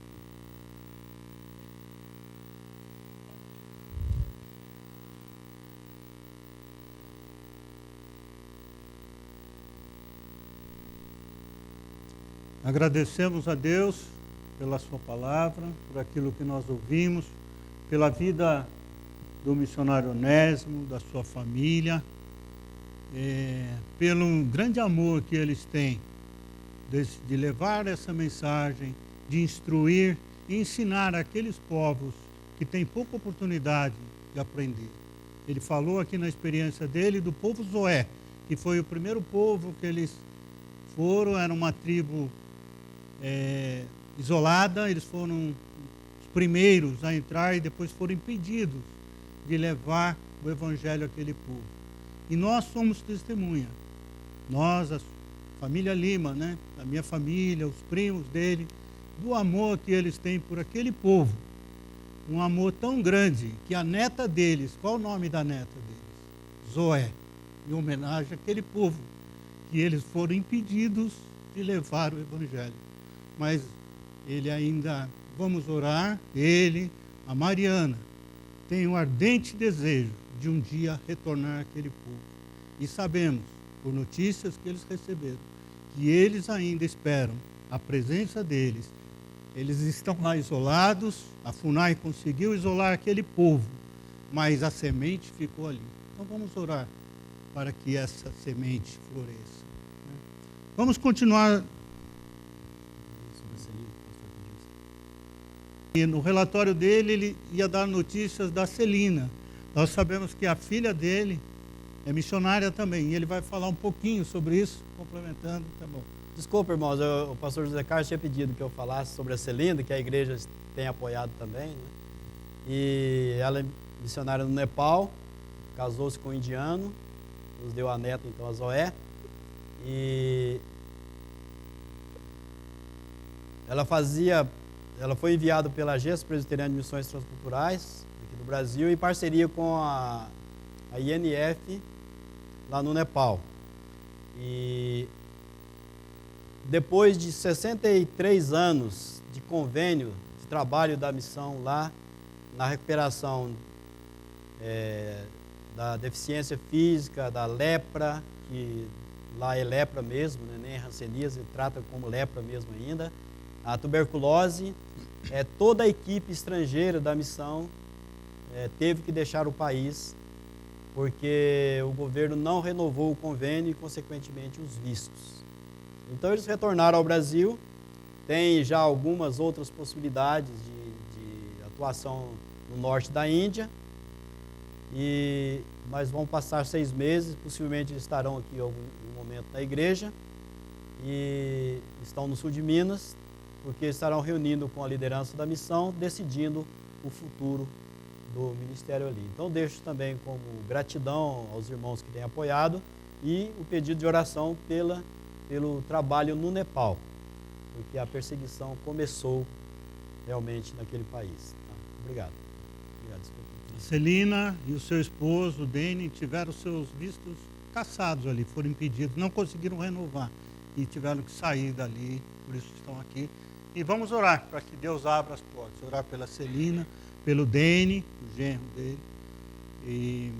Agradecemos a Deus pela sua palavra, por aquilo que nós ouvimos, pela vida do missionário Onésimo, da sua família, pelo grande amor que eles têm de levar essa mensagem, de instruir e ensinar aqueles povos que têm pouca oportunidade de aprender. Ele falou aqui na experiência dele do povo Zoé, que foi o primeiro povo que eles foram, era uma tribo isolada, eles foram os primeiros a entrar e depois foram impedidos de levar o evangelho àquele povo. E nós somos testemunha. Nós, a família Lima, né? A minha família, os primos dele, do amor que eles têm por aquele povo. Um amor tão grande que a neta deles, qual o nome da neta deles? Zoé, em homenagem àquele povo, que eles foram impedidos de levar o evangelho. Mas ele ainda, vamos orar, ele, a Mariana, tem um ardente desejo de um dia retornar àquele povo. E sabemos, por notícias que eles receberam, que eles ainda esperam a presença deles. Eles estão lá isolados, a FUNAI conseguiu isolar aquele povo, mas a semente ficou ali. Então vamos orar para que essa semente floresça. Vamos continuar. E no relatório dele, ele ia dar notícias da Celina. Nós sabemos que a filha dele é missionária também. E ele vai falar um pouquinho sobre isso, complementando. Tá bom. Desculpa, irmãos, o pastor José Carlos tinha pedido que eu falasse sobre a Celina, que a igreja tem apoiado também, né? E ela é missionária no Nepal, casou-se com um indiano, nos deu a neta, então, a Zoé. E ela foi enviada pela Agência Presbiteriana de Missões Transculturais, aqui do Brasil, em parceria com a INF, lá no Nepal. E depois de 63 anos de convênio, de trabalho da missão lá na recuperação da deficiência física, da lepra, que lá é lepra mesmo, né? Nem hanseníase, trata como lepra mesmo ainda. A tuberculose, toda a equipe estrangeira da missão teve que deixar o país, porque o governo não renovou o convênio e, consequentemente, os vistos. Então, eles retornaram ao Brasil, tem já algumas outras possibilidades de atuação no norte da Índia, mas vão passar 6 meses, possivelmente eles estarão aqui em algum momento na igreja, e estão no sul de Minas, porque estarão reunindo com a liderança da missão, decidindo o futuro do ministério ali. Então, deixo também como gratidão aos irmãos que têm apoiado e o pedido de oração pelo trabalho no Nepal, porque a perseguição começou realmente naquele país. Tá? Obrigado. Desculpa. A Celina e o seu esposo, o Dene, tiveram seus vistos cassados ali, foram impedidos, não conseguiram renovar e tiveram que sair dali, por isso estão aqui. E vamos orar para que Deus abra as portas, orar pela Celina, pelo Dene, o genro dele, e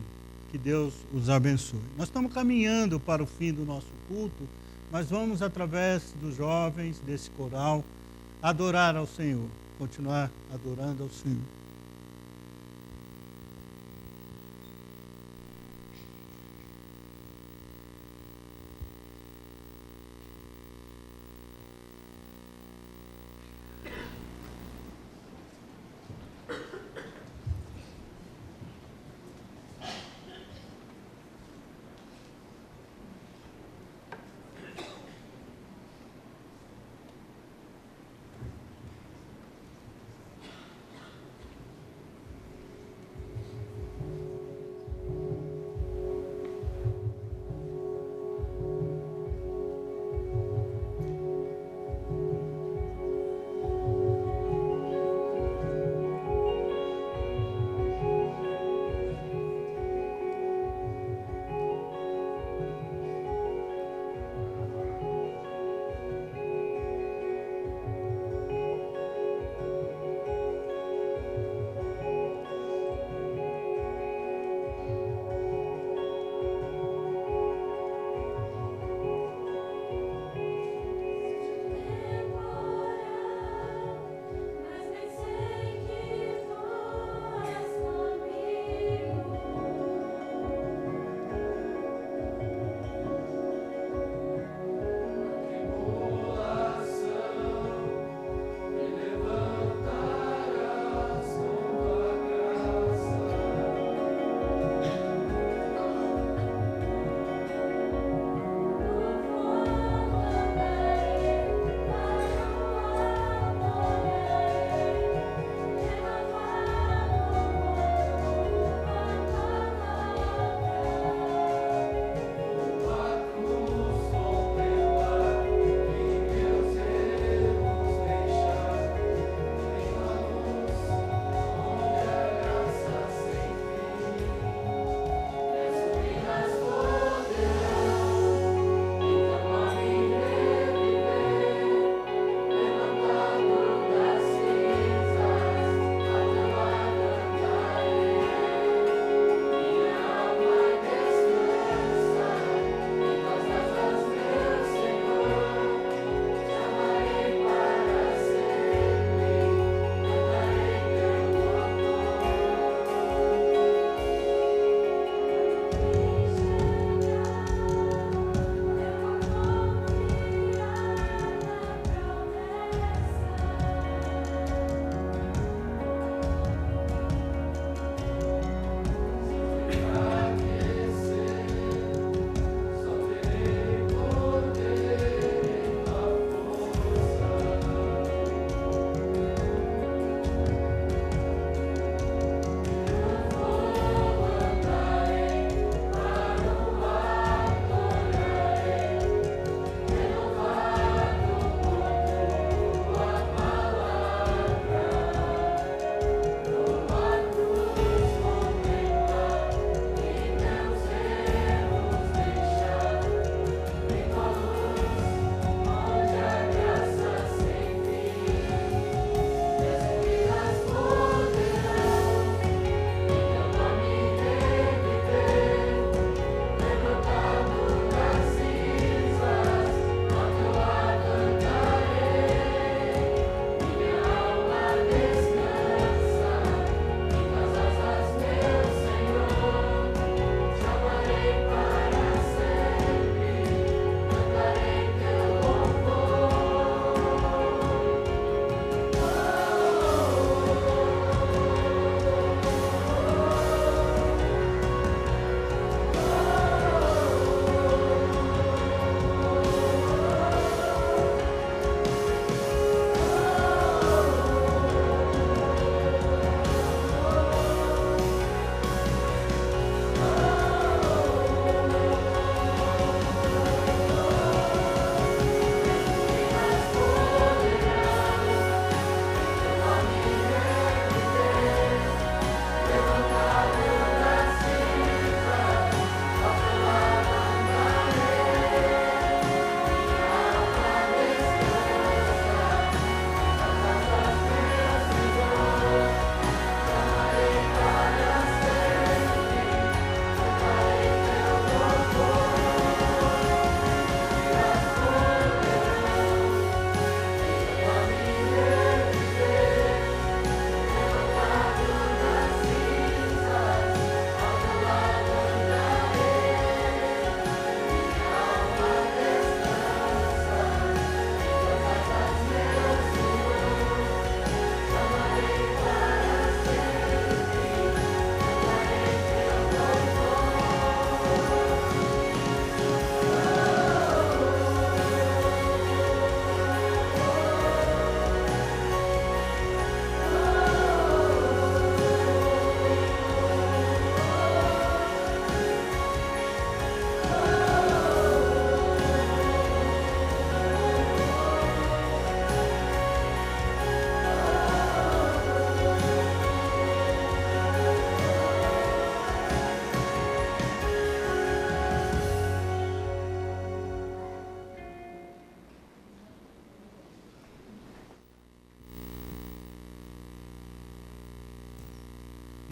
que Deus os abençoe. Nós estamos caminhando para o fim do nosso culto, mas vamos, através dos jovens, desse coral, adorar ao Senhor, continuar adorando ao Senhor.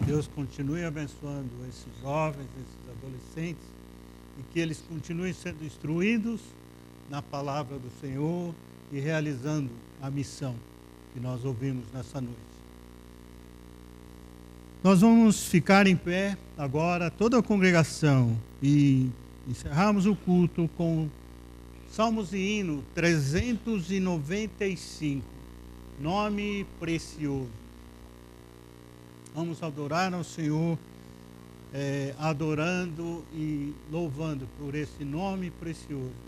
Deus continue abençoando esses jovens, esses adolescentes, e que eles continuem sendo instruídos na palavra do Senhor e realizando a missão que nós ouvimos nessa noite. Nós vamos ficar em pé agora, toda a congregação, e encerrarmos o culto com Salmos e Hino 395, Nome Precioso. Vamos adorar ao Senhor, adorando e louvando por esse nome precioso.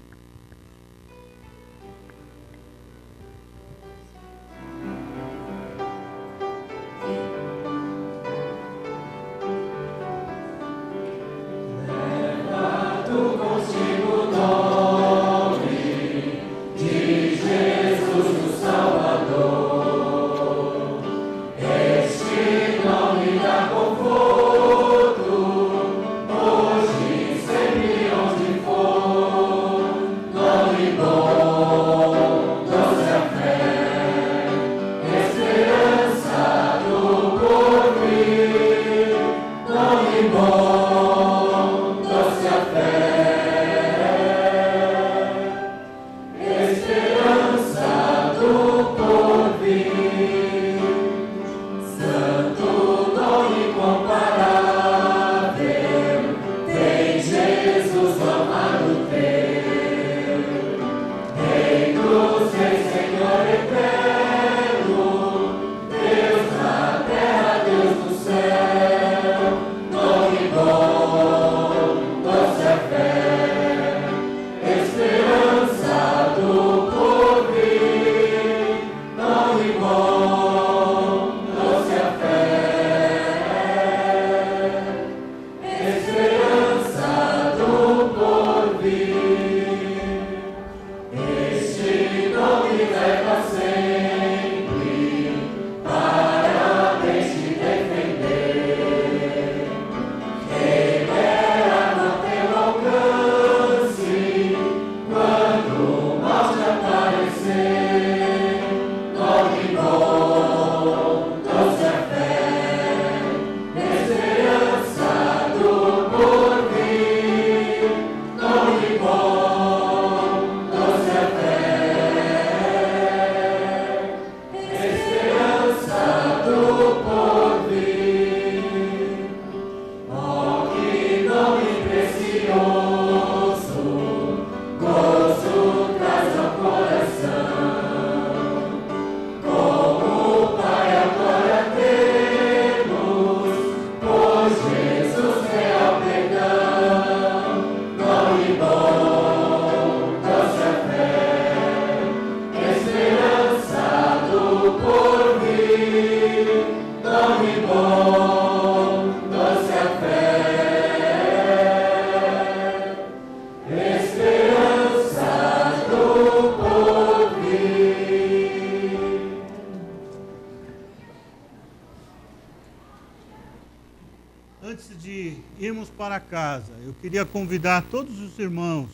Para casa, eu queria convidar todos os irmãos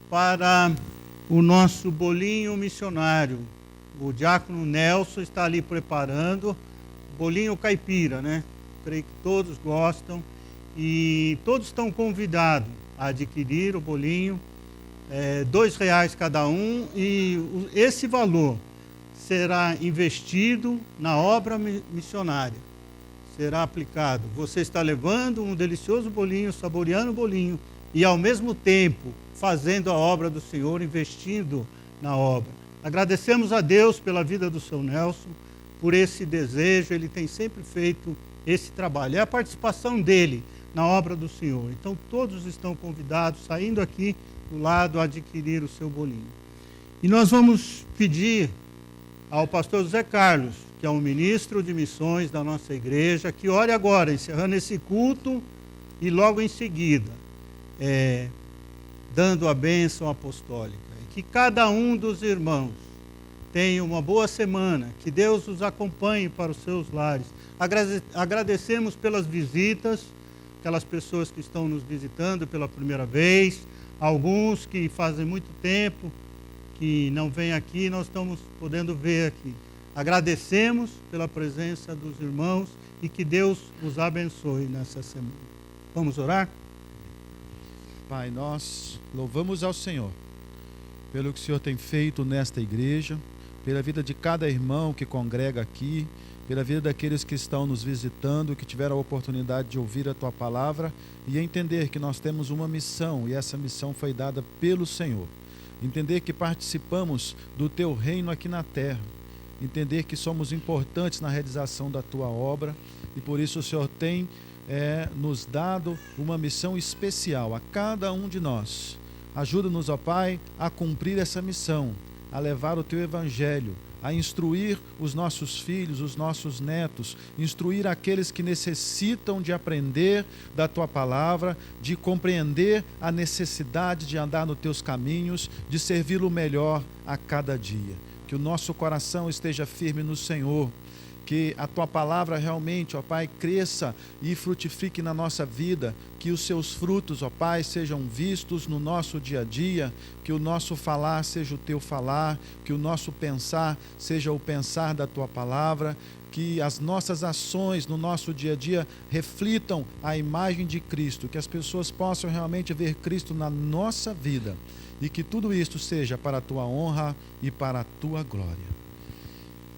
para o nosso bolinho missionário. O diácono Nelson está ali preparando bolinho caipira, né? Creio que todos gostam e todos estão convidados a adquirir o bolinho, R$2 cada um, e esse valor será investido na obra missionária. Será aplicado. Você está levando um delicioso bolinho, saboreando o bolinho e ao mesmo tempo fazendo a obra do Senhor, investindo na obra. Agradecemos a Deus pela vida do seu Nelson, por esse desejo, ele tem sempre feito esse trabalho. É a participação dele na obra do Senhor. Então todos estão convidados, saindo aqui do lado, a adquirir o seu bolinho. E nós vamos pedir ao pastor José Carlos, que é um ministro de missões da nossa igreja, que ore agora, encerrando esse culto, e logo em seguida, dando a bênção apostólica. E que cada um dos irmãos tenha uma boa semana, que Deus os acompanhe para os seus lares. Agradecemos pelas visitas, aquelas pessoas que estão nos visitando pela primeira vez, alguns que fazem muito tempo que não vêm aqui, nós estamos podendo ver aqui. Agradecemos pela presença dos irmãos e que Deus os abençoe nessa semana. Vamos orar? Pai, nós louvamos ao Senhor pelo que o Senhor tem feito nesta igreja, pela vida de cada irmão que congrega aqui, pela vida daqueles que estão nos visitando, que tiveram a oportunidade de ouvir a Tua palavra e entender que nós temos uma missão e essa missão foi dada pelo Senhor. Entender que participamos do Teu reino aqui na terra, entender que somos importantes na realização da Tua obra e por isso o Senhor tem nos dado uma missão especial a cada um de nós. Ajuda-nos, ó Pai, a cumprir essa missão, a levar o Teu Evangelho, a instruir os nossos filhos, os nossos netos, instruir aqueles que necessitam de aprender da Tua palavra, de compreender a necessidade de andar nos Teus caminhos, de servi-lo melhor a cada dia. Que o nosso coração esteja firme no Senhor, que a Tua palavra realmente, ó Pai, cresça e frutifique na nossa vida, que os seus frutos, ó Pai, sejam vistos no nosso dia a dia, que o nosso falar seja o Teu falar, que o nosso pensar seja o pensar da Tua palavra, que as nossas ações no nosso dia a dia reflitam a imagem de Cristo, que as pessoas possam realmente ver Cristo na nossa vida e que tudo isto seja para a Tua honra e para a Tua glória.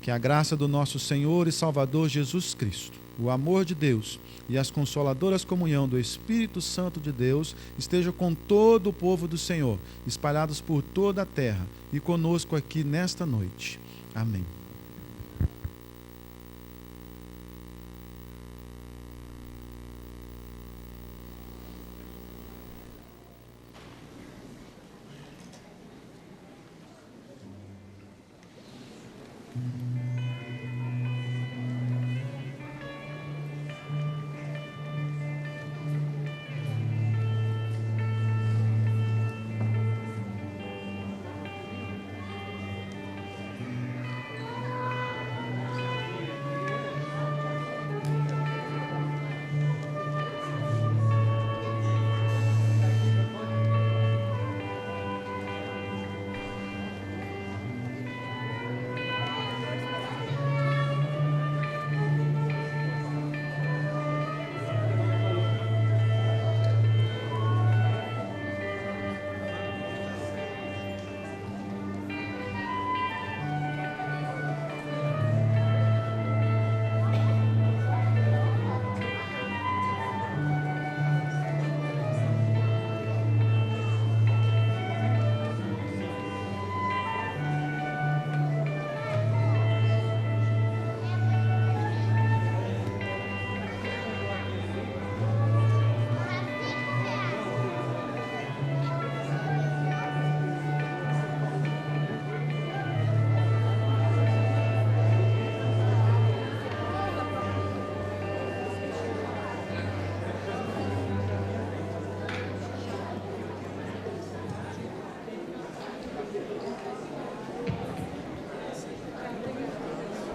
Que a graça do nosso Senhor e Salvador Jesus Cristo, o amor de Deus e as consoladoras comunhão do Espírito Santo de Deus estejam com todo o povo do Senhor, espalhados por toda a terra e conosco aqui nesta noite. Amém.